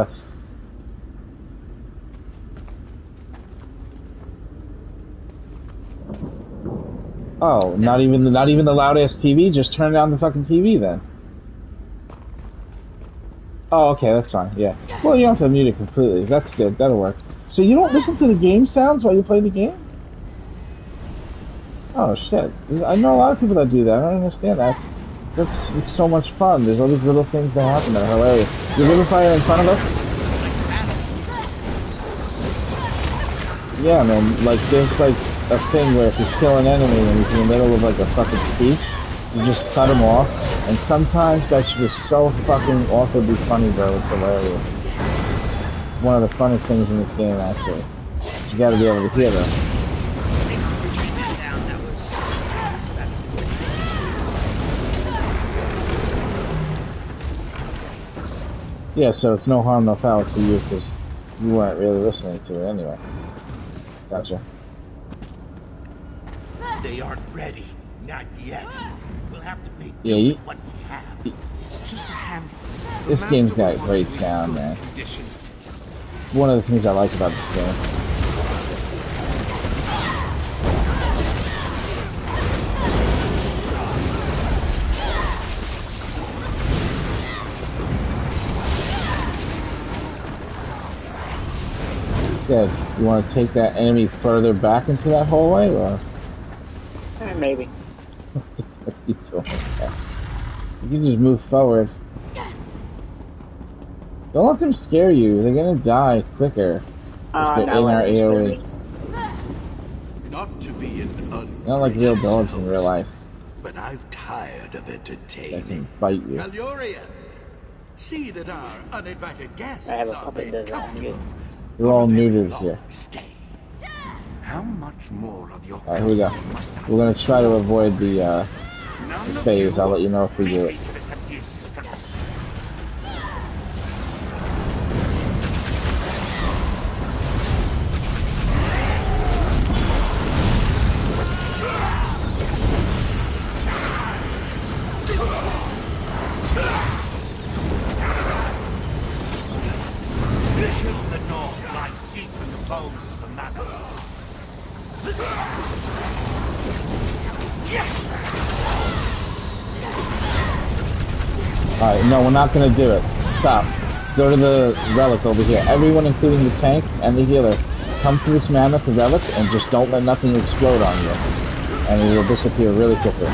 Speaker 1: oh, not even the loud-ass TV? Just turn down the fucking TV then. Oh, okay, that's fine, yeah. Well, you don't have to mute it completely. That's good, that'll work. So you don't listen to the game sounds while you play the game? Oh shit! I know a lot of people that do that. I don't understand that. It's so much fun. There's all these little things that happen that are hilarious. You live a fire in front of us? Yeah, man. Like there's like a thing where if you kill an enemy and he's in the middle of like a fucking speech, you just cut him off. And sometimes that's just so fucking awfully funny, bro. It's hilarious. It's one of the funniest things in this game, actually. You gotta be able to hear them. Yeah, so it's no harm, no foul to you because you weren't really listening to it anyway. Gotcha.
Speaker 7: They aren't ready. Not yet. We'll have to make
Speaker 1: do with
Speaker 7: what we have. It's just a handful.
Speaker 1: This game's got great sound, man. One of the things I like about this game. Good. You want to take that enemy further back into that hallway, or?
Speaker 3: Maybe.
Speaker 1: What are you doing? You can just move forward. Don't let them scare you. They're gonna die quicker. If they're in our AoE.
Speaker 7: Not to be an
Speaker 1: Not like real dogs in real life.
Speaker 7: But I've tired of entertaining.
Speaker 1: They can bite you.
Speaker 7: Galurian, see that our uninvited guests
Speaker 3: I have a puppet does that. I'm good.
Speaker 1: We're all neuters here.
Speaker 7: How much more of your
Speaker 1: Alright, here we go. We're gonna try to avoid the phase. I'll let you know if we do it. Alright, no, we're not gonna do it. Stop. Go to the relic over here. Everyone, including the tank and the healer, come to this mammoth relic and just don't let nothing explode on you. And it will disappear really quickly.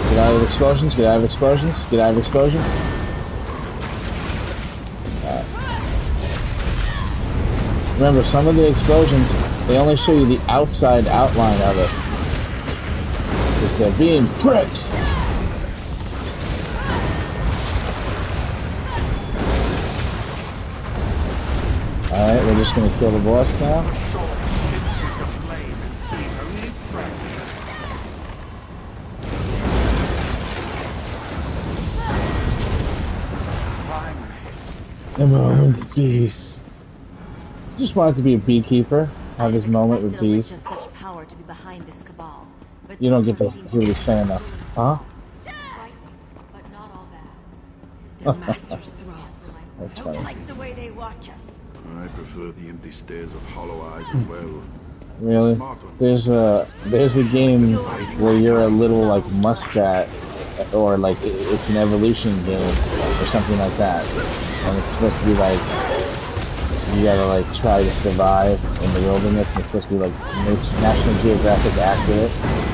Speaker 1: Get out of explosions, get out of explosions, get out of explosions. Alright. Remember, some of the explosions, they only show you the outside outline of it. Because they're being pricks. Alright, we're just gonna kill the boss now. The moment of peace. Just wanted to be a beekeeper, have his moment with bees. You don't get to hear what he's saying though. Huh?
Speaker 6: But not all bad. The master's thralls.
Speaker 1: That's
Speaker 6: Don't
Speaker 1: funny.
Speaker 6: like the way they watch us.
Speaker 8: I prefer the empty stares of hollow eyes as well.
Speaker 1: Really? There's a game where you're a little like muskrat, or like it's an evolution game or something like that. and it's supposed to be like you gotta like try to survive in the wilderness. And it's supposed to be like National Geographic accurate,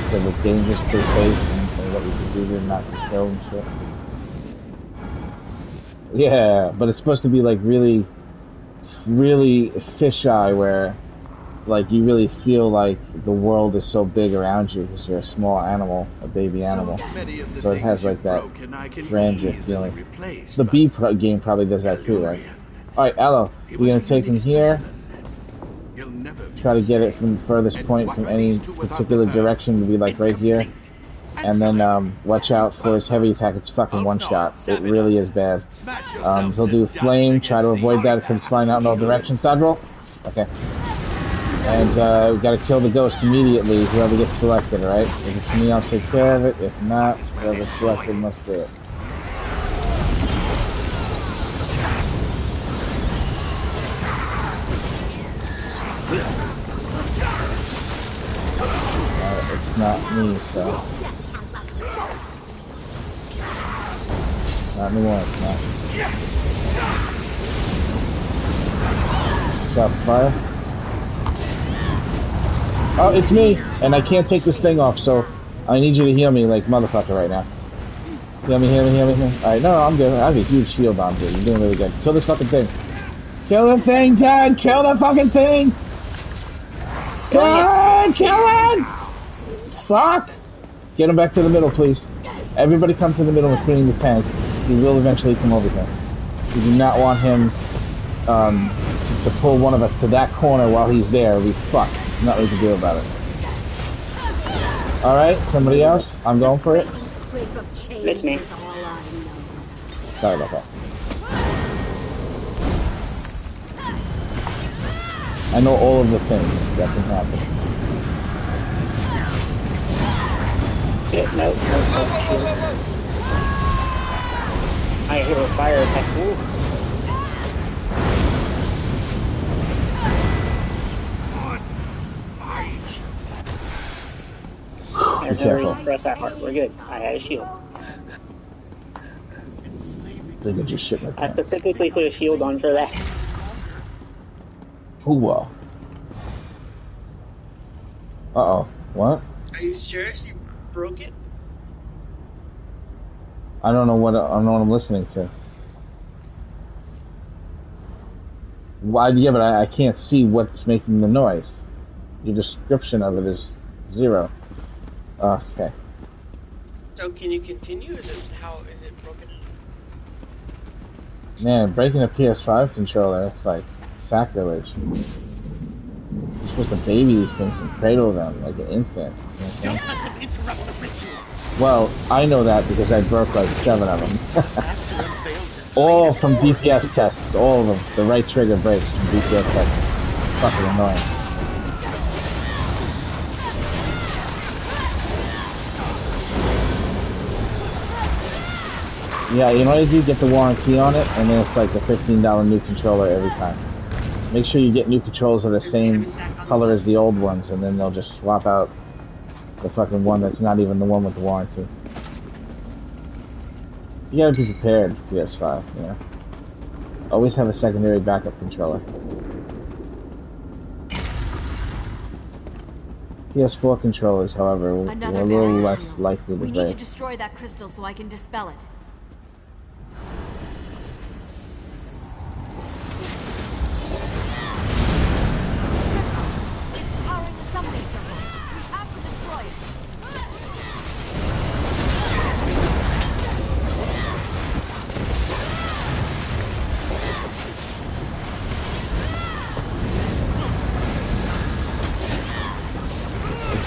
Speaker 1: so the dangers they face and what you can do to not get killed and shit. Yeah, but it's supposed to be like really, really fisheye where like you really feel like the world is so big around you because you're a small animal, a baby animal. So it has like that grandeur feeling. The game probably does that too, right? Alright, Aloe, you're gonna take him here. Try to get it from the furthest point from any particular direction to be like right here. And then watch out for his heavy attack. It's fucking one shot. It really is bad. He'll do flame. Try to avoid that if he's flying out in all directions. Dodge roll. Okay. And we gotta kill the ghost immediately. Whoever gets selected, alright? If it's me, I'll take care of it. If not, whoever's selected must do it. It's not me, so. Not anymore, it's not. Stop fire. Oh, it's me! And I can't take this thing off, so I need you to heal me like motherfucker right now. Heal me, heal me, heal me, heal me. Alright, no, I'm good. I have a huge shield on here. You're doing really good. Kill this fucking thing. Kill the thing, Dad! Kill the fucking thing! Dad! Kill it! Fuck! Get him back to the middle, please. Everybody come to the middle and clean the tank. He will eventually come over here. We do not want him to pull one of us to that corner while he's there. We fuck. There's nothing we can do about it. Alright, somebody else? I'm going for it.
Speaker 3: It's me.
Speaker 1: Sorry about that. I know all of the things that can happen.
Speaker 3: Yeah, no. I hear a fire attack. Ooh. There's no reason for us that hard. We're good. I had a shield.
Speaker 1: Look at your shit like that.
Speaker 3: I specifically put a shield on for that.
Speaker 1: Ooh, uh-oh. What?
Speaker 4: Are you sure you broke it?
Speaker 1: I don't know what I'm listening to. Why? Yeah, but I can't see what's making the noise. Your description of it is 0. Okay.
Speaker 4: So can you continue? How is it broken?
Speaker 1: Man, breaking a PS5 controller, it's like sacrilege. You're supposed to baby these things and cradle them like an infant. You know what I'm saying? Well, I know that because I broke like 7 of them. All from DPS tests, all of them. The right trigger breaks from DPS tests. Fucking annoying. Yeah, you know what I do? Get the warranty on it, and then it's like a $15 new controller every time. Make sure you get new controls that are the same color as the old ones, and then they'll just swap out the fucking one that's not even the one with the warranty. You gotta be prepared, PS5, you know. Always have a secondary backup controller. PS4 controllers, however, were a little less likely to break.
Speaker 6: We need to destroy that crystal so I can dispel it.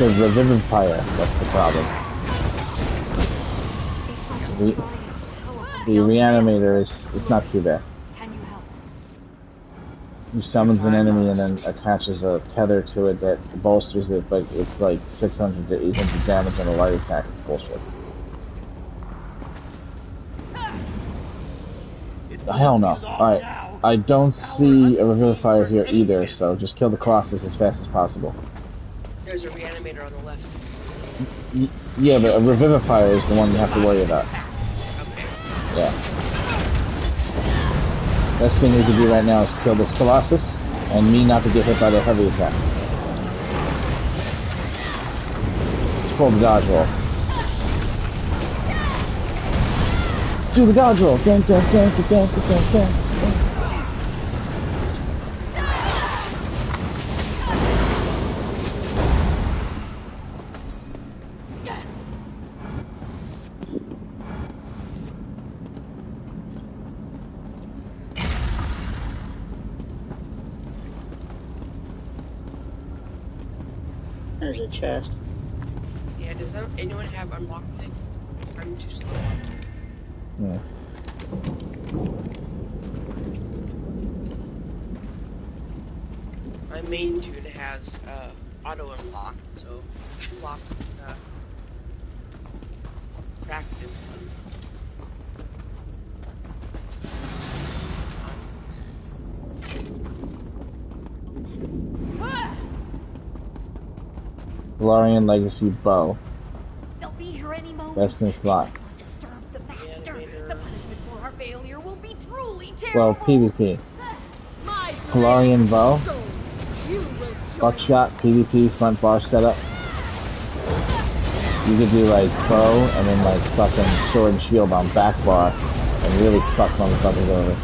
Speaker 1: It's a revivifier, that's the problem. The reanimator it's not too bad. He summons an enemy and then attaches a tether to it that bolsters it, but it's like 600 to 800 damage on a light attack. It's bullshit. Hell no. Alright. I don't see a revivifier here either, so just kill the Colossus as fast as possible.
Speaker 4: There's a reanimator on the left.
Speaker 1: Yeah, but a revivifier is the one you have to worry about.
Speaker 4: Okay.
Speaker 1: Yeah. Best thing we can do right now is kill this Colossus, and me not to get hit by the heavy attack. It's called the dodge roll. Do the dodge roll! Dun, dun, dun, dun, dun, dun, dun.
Speaker 3: There's a chest.
Speaker 4: Yeah, does anyone have unlocked thing? I'm too slow.
Speaker 1: Yeah.
Speaker 4: My main dude has auto unlock, so I lost practice.
Speaker 1: Galarian Legacy Bow.
Speaker 6: They'll be here any moment.
Speaker 1: Best in slot.
Speaker 6: Disturb the master. The punishment for our failure will be truly
Speaker 1: Well,
Speaker 6: terrible.
Speaker 1: PvP. Galarian Bow. Buckshot, PvP, front bar setup. You could do like bow and then like fucking sword and shield on back bar and really fuck motherfuckers over.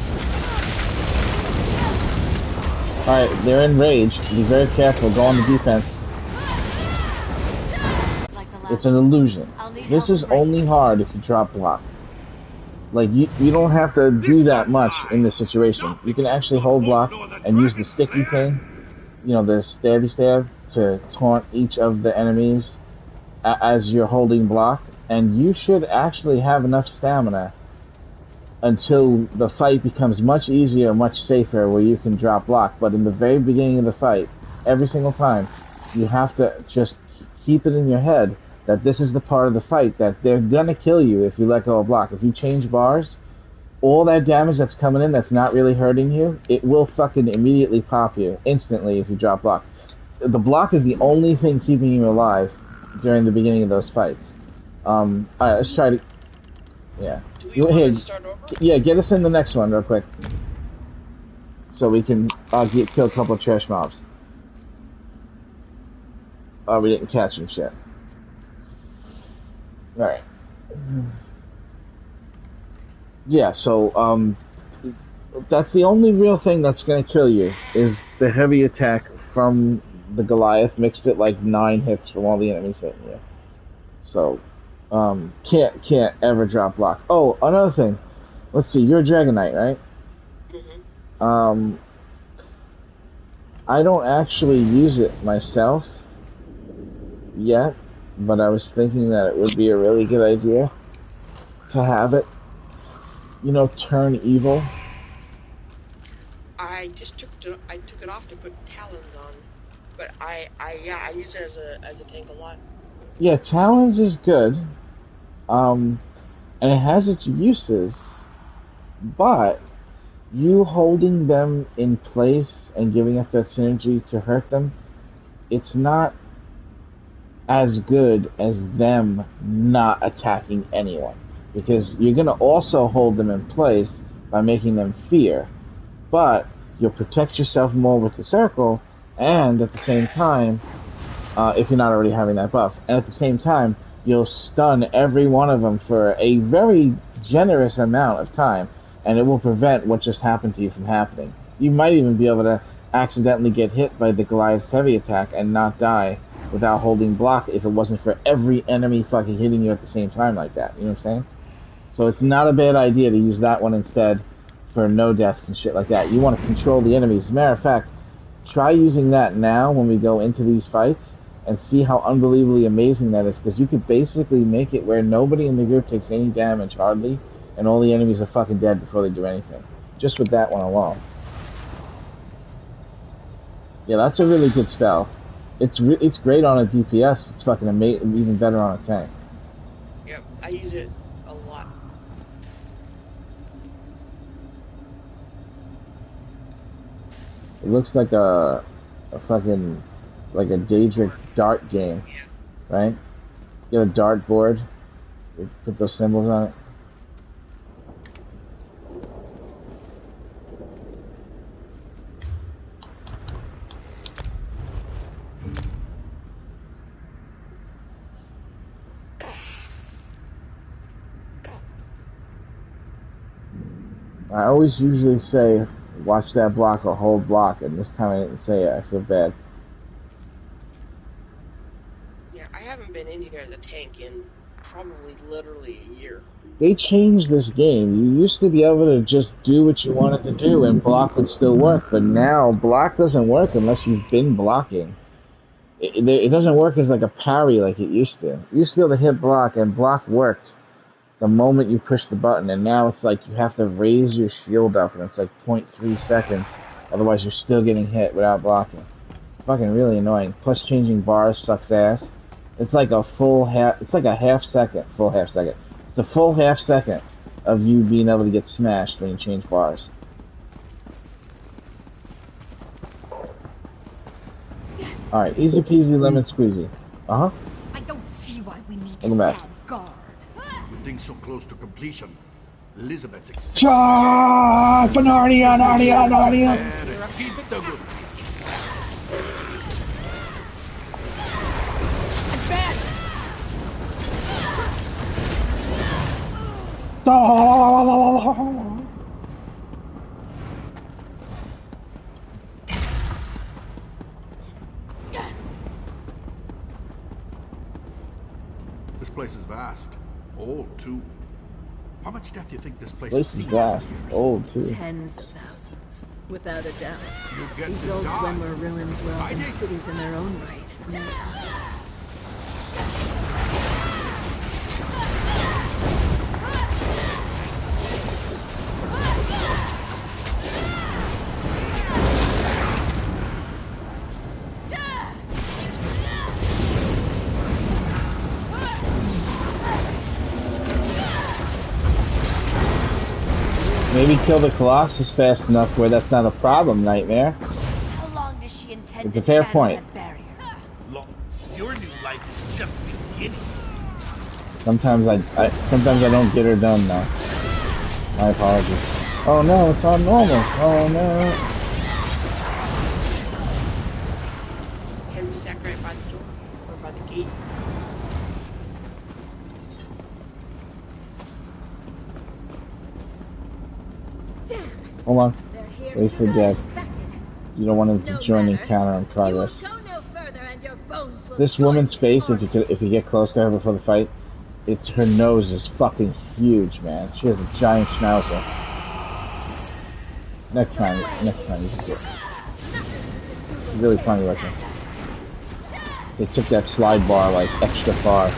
Speaker 1: Alright, they're enraged. Be very careful. Go on the defense. It's an illusion. This is only hard if you drop block. Like, you don't have to do that much in this situation. You can actually hold block and use the sticky thing, you know, the stabby stab, to taunt each of the enemies as you're holding block. And you should actually have enough stamina until the fight becomes much easier, much safer, where you can drop block. But in the very beginning of the fight, every single time, you have to just keep it in your head that this is the part of the fight that they're gonna kill you if you let go of block. If you change bars, all that damage that's coming in that's not really hurting you, it will fucking immediately pop you instantly if you drop block. The block is the only thing keeping you alive during the beginning of those fights. Alright, let's try to... Yeah.
Speaker 4: Do we want to start over?
Speaker 1: Yeah, get us in the next one real quick. So we can kill a couple of trash mobs. Oh, we didn't catch him shit. Alright. Yeah, so, that's the only real thing that's gonna kill you, is the heavy attack from the Goliath mixed it like 9 hits from all the enemies hitting you. So, can't ever drop block. Oh, another thing. Let's see, you're a Dragon Knight, right?
Speaker 4: Mm-hmm.
Speaker 1: I don't actually use it myself yet, but I was thinking that it would be a really good idea to have it, you know, turn evil.
Speaker 4: I just took it off to put talons on, but I use it as a tank a lot.
Speaker 1: Yeah, talons is good, and it has its uses, but you holding them in place and giving up that synergy to hurt them, it's not as good as them not attacking anyone, because you're going to also hold them in place by making them fear, but you'll protect yourself more with the circle, and at the same time, if you're not already having that buff, and at the same time you'll stun every one of them for a very generous amount of time, and it will prevent what just happened to you from happening. You might even be able to accidentally get hit by the Goliath's heavy attack and not die without holding block if it wasn't for every enemy fucking hitting you at the same time like that. You know what I'm saying? So it's not a bad idea to use that one instead for no deaths and shit like that. You want to control the enemies. As a matter of fact, try using that now when we go into these fights and see how unbelievably amazing that is, because you could basically make it where nobody in the group takes any damage, hardly, and all the enemies are fucking dead before they do anything. Just with that one alone. Yeah, that's a really good spell. It's great on a DPS. It's fucking amazing, even better on a tank.
Speaker 4: Yep, I use it a lot.
Speaker 1: It looks like a fucking, like a Daedric dart game, right? You get a dart board, you put those symbols on it. I always usually say, watch that block or hold block, and this time I didn't say it. I feel bad.
Speaker 4: Yeah, I haven't been in here as a tank in probably literally a year.
Speaker 1: They changed this game. You used to be able to just do what you wanted to do and block would still work, but now block doesn't work unless you've been blocking. It doesn't work as like a parry like it used to. You used to be able to hit block, and block worked the moment you push the button, and now it's like you have to raise your shield up, and it's like 0.3 seconds. Otherwise, you're still getting hit without blocking. Fucking really annoying. Plus, changing bars sucks ass. It's like a full half. It's like a half second. Full half second. It's a full half second of you being able to get smashed when you change bars. All right, easy peasy lemon squeezy. Uh huh.
Speaker 2: I don't see why we need
Speaker 1: to stand
Speaker 2: guard.
Speaker 8: With things so close to completion, Elizabeth's expecting.
Speaker 1: Charge! Narnia, Narnia, Narnia!
Speaker 8: Keep the good. This place is vast. Old, too. How much death do you think this place
Speaker 1: This
Speaker 8: has
Speaker 1: is
Speaker 8: seen?
Speaker 1: vast. Old, too.
Speaker 2: Tens of thousands, without a doubt.
Speaker 8: You get
Speaker 2: These
Speaker 8: to
Speaker 2: old
Speaker 8: die.
Speaker 2: Dwemer ruins were often
Speaker 8: Fighting.
Speaker 2: cities in their own right. No time.
Speaker 1: Maybe kill the Colossus fast enough where that's not a problem, Nightmare.
Speaker 6: How long does she intend
Speaker 1: It's a
Speaker 6: to
Speaker 1: fair
Speaker 6: channel
Speaker 1: point.
Speaker 6: that barrier?
Speaker 7: Look, your new life is just beginning.
Speaker 1: Sometimes I don't get her done now. My apologies. Oh no, it's on normal. Oh no.
Speaker 4: Can be sat right by the door or by the gate.
Speaker 1: Hold on.
Speaker 2: They're here
Speaker 1: Wait for
Speaker 2: sooner than
Speaker 1: Jack.
Speaker 2: expected.
Speaker 1: You don't want him
Speaker 2: No
Speaker 1: to join the
Speaker 2: matter.
Speaker 1: encounter in
Speaker 2: You
Speaker 1: progress.
Speaker 2: will go no further and your bones will
Speaker 1: This
Speaker 2: join
Speaker 1: woman's
Speaker 2: the
Speaker 1: face,
Speaker 2: army.
Speaker 1: if you get close to her before the fight, it's her nose is fucking huge, man. She has a giant schnauzer. Next time you can do it. It's really funny looking. They took that slide bar like extra far.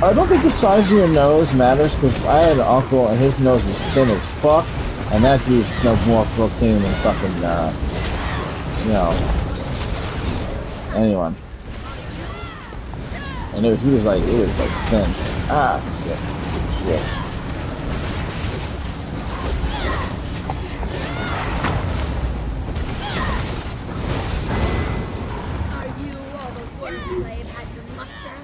Speaker 1: I don't think the size of your nose matters, because I had an uncle and his nose was thin as fuck, and that dude smelled more cocaine than fucking, you know, anyone. And he was like thin. Ah, shit.
Speaker 2: Are you all the word slave had to muster?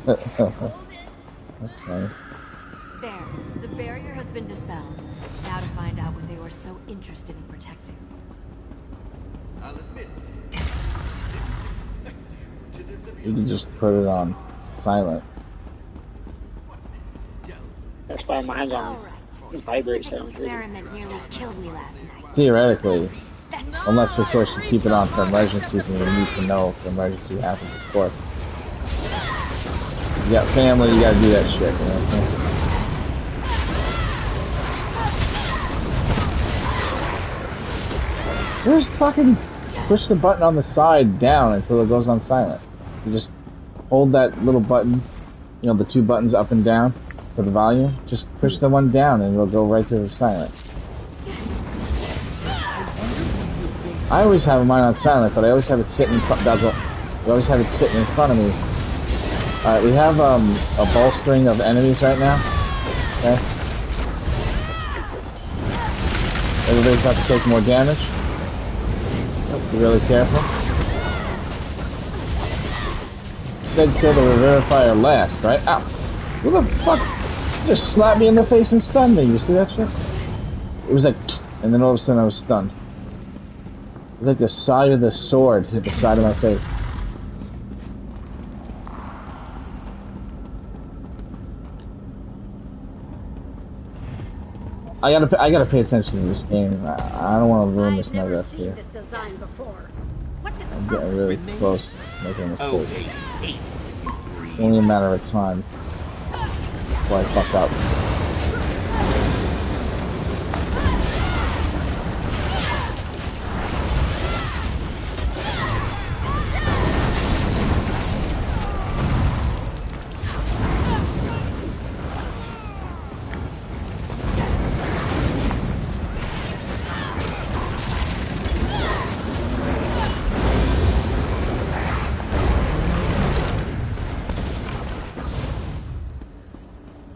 Speaker 1: That's funny.
Speaker 6: There, the barrier has been dispelled. Now to find out what they were so interested in protecting.
Speaker 7: I'll admit,
Speaker 1: You can just put it on silent.
Speaker 3: That's why mine's on vibrate, so I don't hear it.
Speaker 6: Experiment nearly killed me last night.
Speaker 1: Theoretically, unless of course you keep it on for emergencies and you need to know if an emergency happens, of course. You got family, you gotta do that shit, you know what I'm saying? Just fucking push the button on the side down until it goes on silent. You just hold that little button, you know, the two buttons up and down for the volume. Just push the one down and it'll go right to silent. I always have mine on silent, but I always have it sitting in front. I always have it sitting in front of me. All right, we have a bolstering of enemies right now. Okay. Everybody's about to take more damage. Be really careful. Said kill the Revivifier last, right? Ow! Who the fuck just slapped me in the face and stunned me? You see that shit? It was like, and then all of a sudden I was stunned. It was like the side of the sword hit the side of my face. I gotta pay attention to this game. I don't want to ruin this night up here.
Speaker 2: This design before. What's its
Speaker 1: I'm getting really close to making a mistake. It's only a matter of time before I fuck up.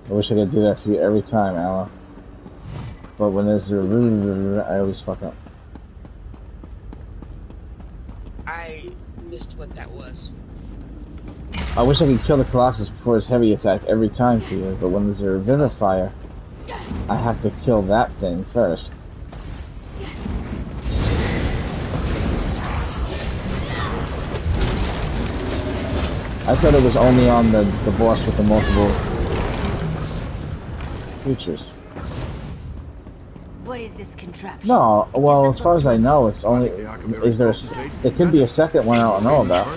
Speaker 1: I wish I could do that for you every time, Alan. But when there's a I always fuck up.
Speaker 4: I missed what that was.
Speaker 1: I wish I could kill the Colossus before his heavy attack every time for you, but when there's a Revivifier, I have to kill that thing first. I thought it was only on the boss with the multiple features.
Speaker 6: What is this contraption?
Speaker 1: No, well, as far as I know, it's only. Is there? There could be a second one I don't know about.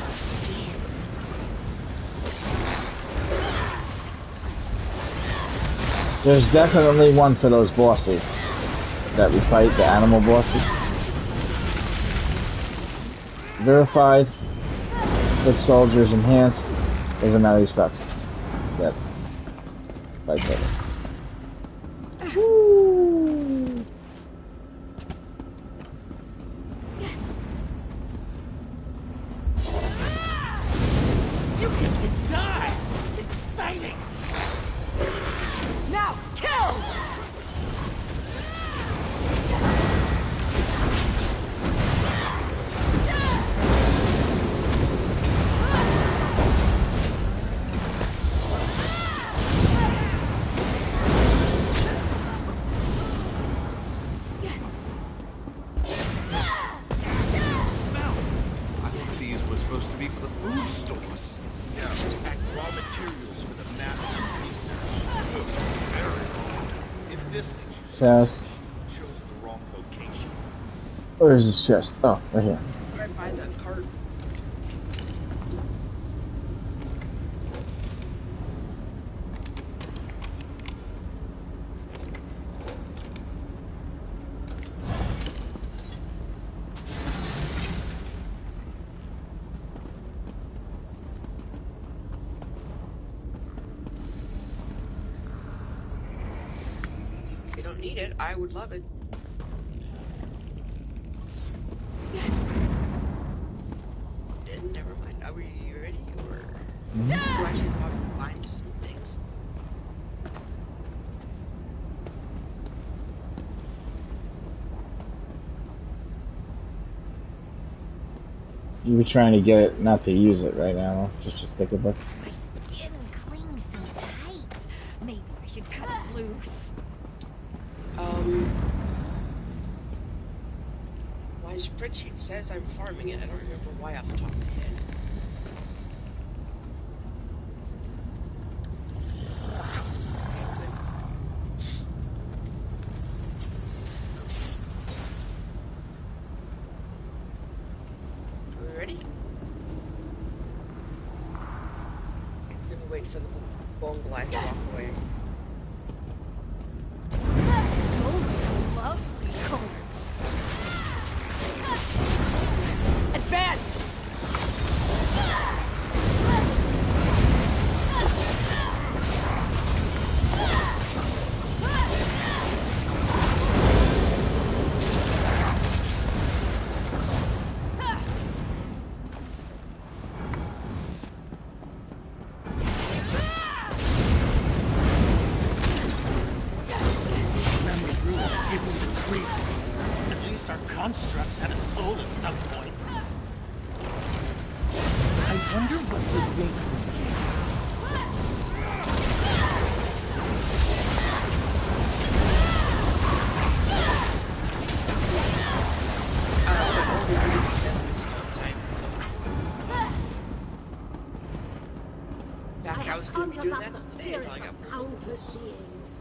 Speaker 1: There's definitely one for those bosses that we fight, the animal bosses. Verified, foot soldiers enhanced. Doesn't matter who sucks. Yep. Fight better.
Speaker 5: You get to die! Exciting! Now, kill!
Speaker 8: Supposed to be for the food stores. Yeah, to pack raw materials for the master research. Very wrong. If this thing's you
Speaker 1: Yes.
Speaker 8: chose the wrong location.
Speaker 1: Where's his chest? Oh, right here.
Speaker 4: Right by that cart. If you don't need it, I would love it. Never mind. Are we ready, or do I should probably find some things?
Speaker 1: You were trying to get it not to use it right now, just to stick it back.
Speaker 6: My skin clings so tight. Maybe I should cut it loose.
Speaker 4: My spreadsheet says I'm farming it. I don't remember why off the top of my head. Are we ready? I'm gonna wait for the bone glide to walk away.
Speaker 6: Lovely colors. Advance!
Speaker 2: up the spirit of countless beings.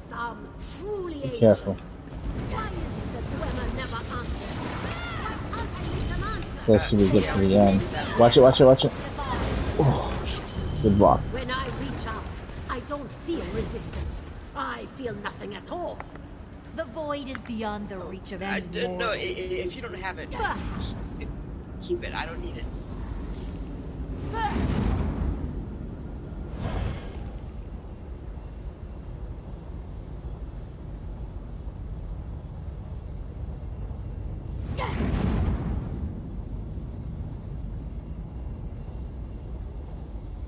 Speaker 2: Some truly
Speaker 1: Be
Speaker 2: ancient.
Speaker 1: careful.
Speaker 2: Why is it that Dwemer never answers? Why can't I make them answer?
Speaker 1: This should we get to the end. Watch it, watch it, watch it. Oh, good block.
Speaker 2: When I reach out, I don't feel resistance. I feel nothing at all.
Speaker 6: The void is beyond the reach of
Speaker 4: I
Speaker 6: any
Speaker 4: don't know.
Speaker 6: mortal.
Speaker 4: If you don't have it, keep it. I don't need it.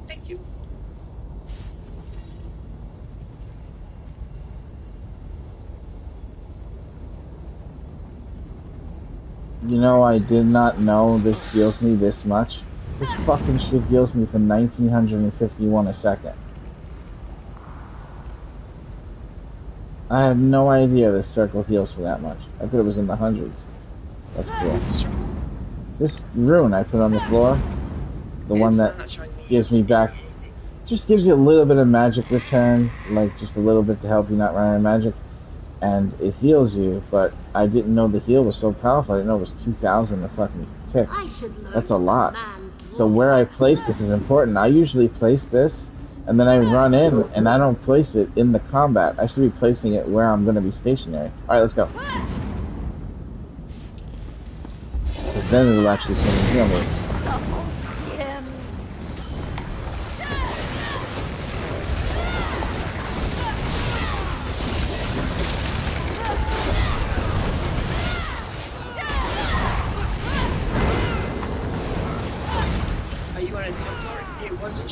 Speaker 4: Thank you.
Speaker 1: You know, I did not know this heals me this much. This fucking shit heals me for 1951 a second. I had no idea this circle heals for that much. I thought it was in the hundreds. That's cool. This rune I put on the floor, the one that gives me back, just gives you a little bit of magic return, like just a little bit to help you not run out of magic, and it heals you, but I didn't know the heal was so powerful. I didn't know it was 2,000 a fucking tick. That's a lot. So where I place this is important. I usually place this, and then I run in, and I don't place it in the combat. I should be placing it where I'm going to be stationary. Alright, let's go. Because then it'll actually come and heal me.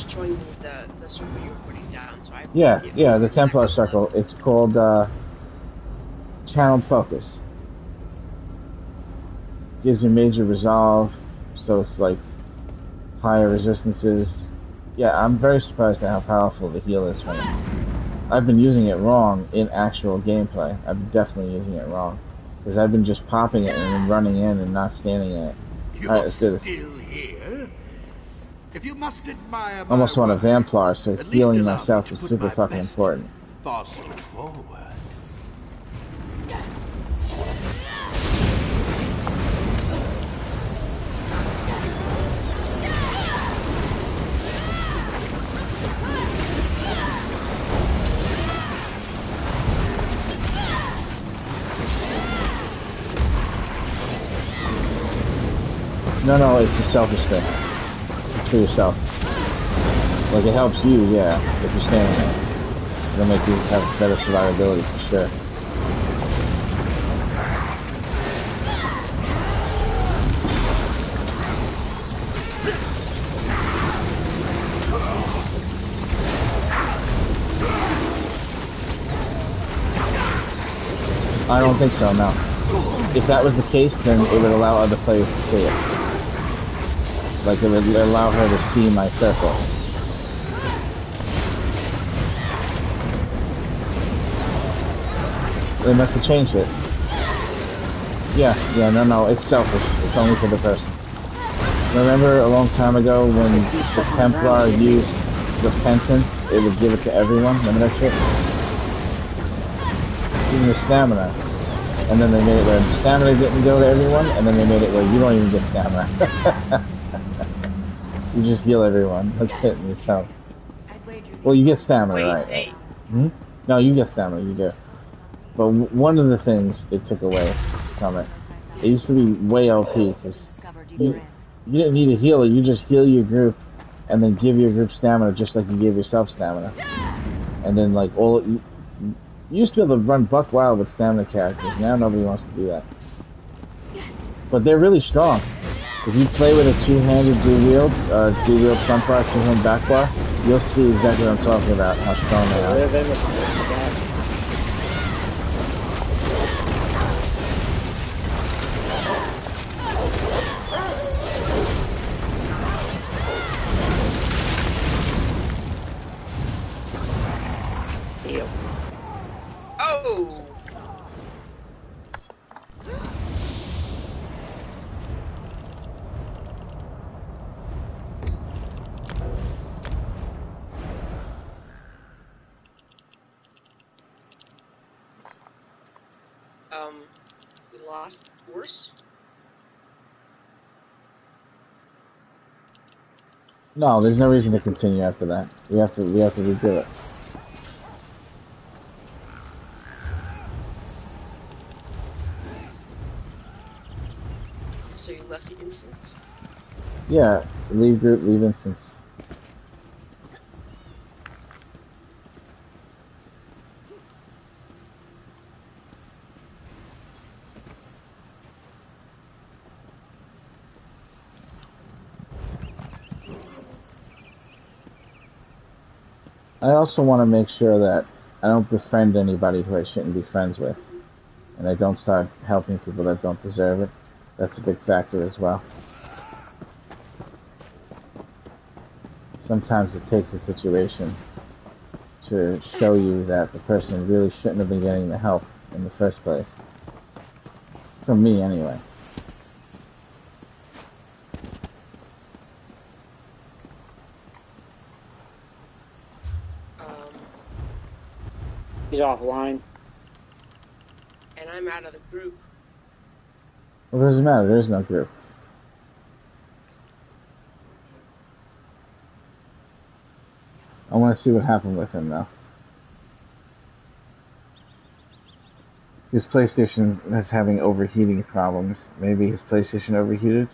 Speaker 4: Showing me the circle you were putting down, so I
Speaker 1: yeah, the Templar circle. It's called channeled focus. Gives you major resolve, so it's like higher resistances. Yeah, I'm very surprised at how powerful the heal is for me. I've been using it wrong in actual gameplay. I'm definitely using it wrong because I've been just popping it and then running in and not standing in it. Alright, let's do this.
Speaker 7: If you must admire my
Speaker 1: Almost want a
Speaker 7: work,
Speaker 1: Vamplar, so
Speaker 7: at least
Speaker 1: healing
Speaker 7: allow me
Speaker 1: myself
Speaker 7: to
Speaker 1: is
Speaker 7: put
Speaker 1: super
Speaker 7: my
Speaker 1: fucking
Speaker 7: best
Speaker 1: important.
Speaker 7: Fossil forward.
Speaker 1: No, it's a selfish thing. It's for yourself. Like, it helps you, yeah, if you're standing there. It'll make you have better survivability, for sure. I don't think so, no. If that was the case, then it would allow other players to see it. Like, it would allow her to see my circle. They must have changed it. Yeah, no, it's selfish. It's only for the person. Remember a long time ago when the Templar used Repentance, it would give it to everyone? Remember that shit? Even the stamina. And then they made it where the stamina didn't go to everyone, and then they made it where you don't even get stamina. You just heal everyone. That's hitting yourself. Well, you get stamina, right? Hmm? No, you get stamina, you do. But one of the things it took away from it, it used to be way OP, because you didn't need a healer, you just heal your group, and then give your group stamina just like you give yourself stamina. And then, like, you used to be able to run buck wild with stamina characters, now nobody wants to do that. But they're really strong. If you play with a two-handed dual-wield front bar, two-hand back bar, you'll see exactly what I'm talking about, how strong they are.
Speaker 4: Oh! We lost worse.
Speaker 1: No, there's no reason to continue after that. We have to redo it.
Speaker 4: So you left the instance?
Speaker 1: Yeah, leave group, leave instance. I also want to make sure that I don't befriend anybody who I shouldn't be friends with. And I don't start helping people that don't deserve it. That's a big factor as well. Sometimes it takes a situation to show you that the person really shouldn't have been getting the help in the first place. For me, anyway.
Speaker 3: He's offline.
Speaker 4: And I'm out of the group.
Speaker 1: Well, it doesn't matter. There is no group. I want to see what happened with him, though. His PlayStation is having overheating problems. Maybe his PlayStation overheated?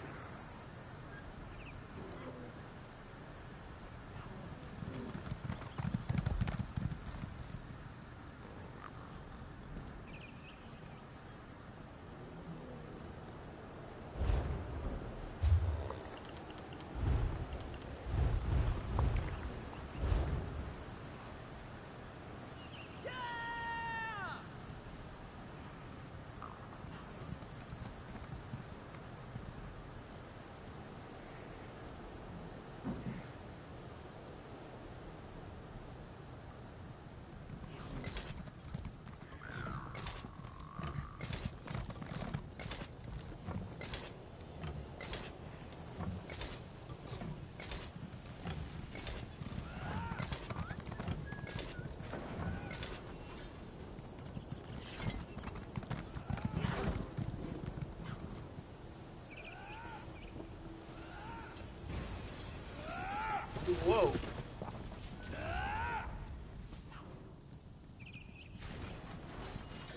Speaker 4: Whoa.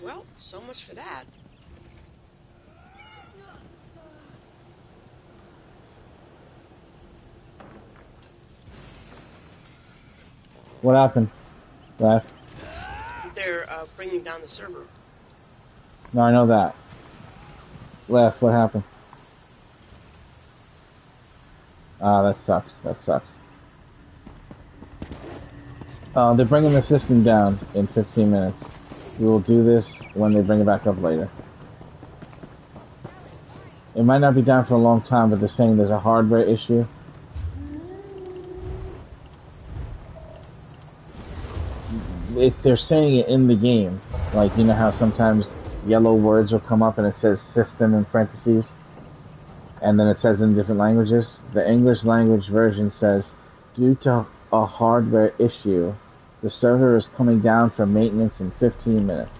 Speaker 4: Well, so much for that.
Speaker 1: What happened? Left?
Speaker 4: They're bringing down the server.
Speaker 1: No, I know that. Left, what happened? Ah, that sucks. That sucks. They're bringing the system down in 15 minutes. We will do this when they bring it back up later. It might not be down for a long time, but they're saying there's a hardware issue. If they're saying it in the game, like, you know how sometimes yellow words will come up and it says system in parentheses, and then it says in different languages? The English language version says, due to a hardware issue, the server is coming down for maintenance in 15 minutes.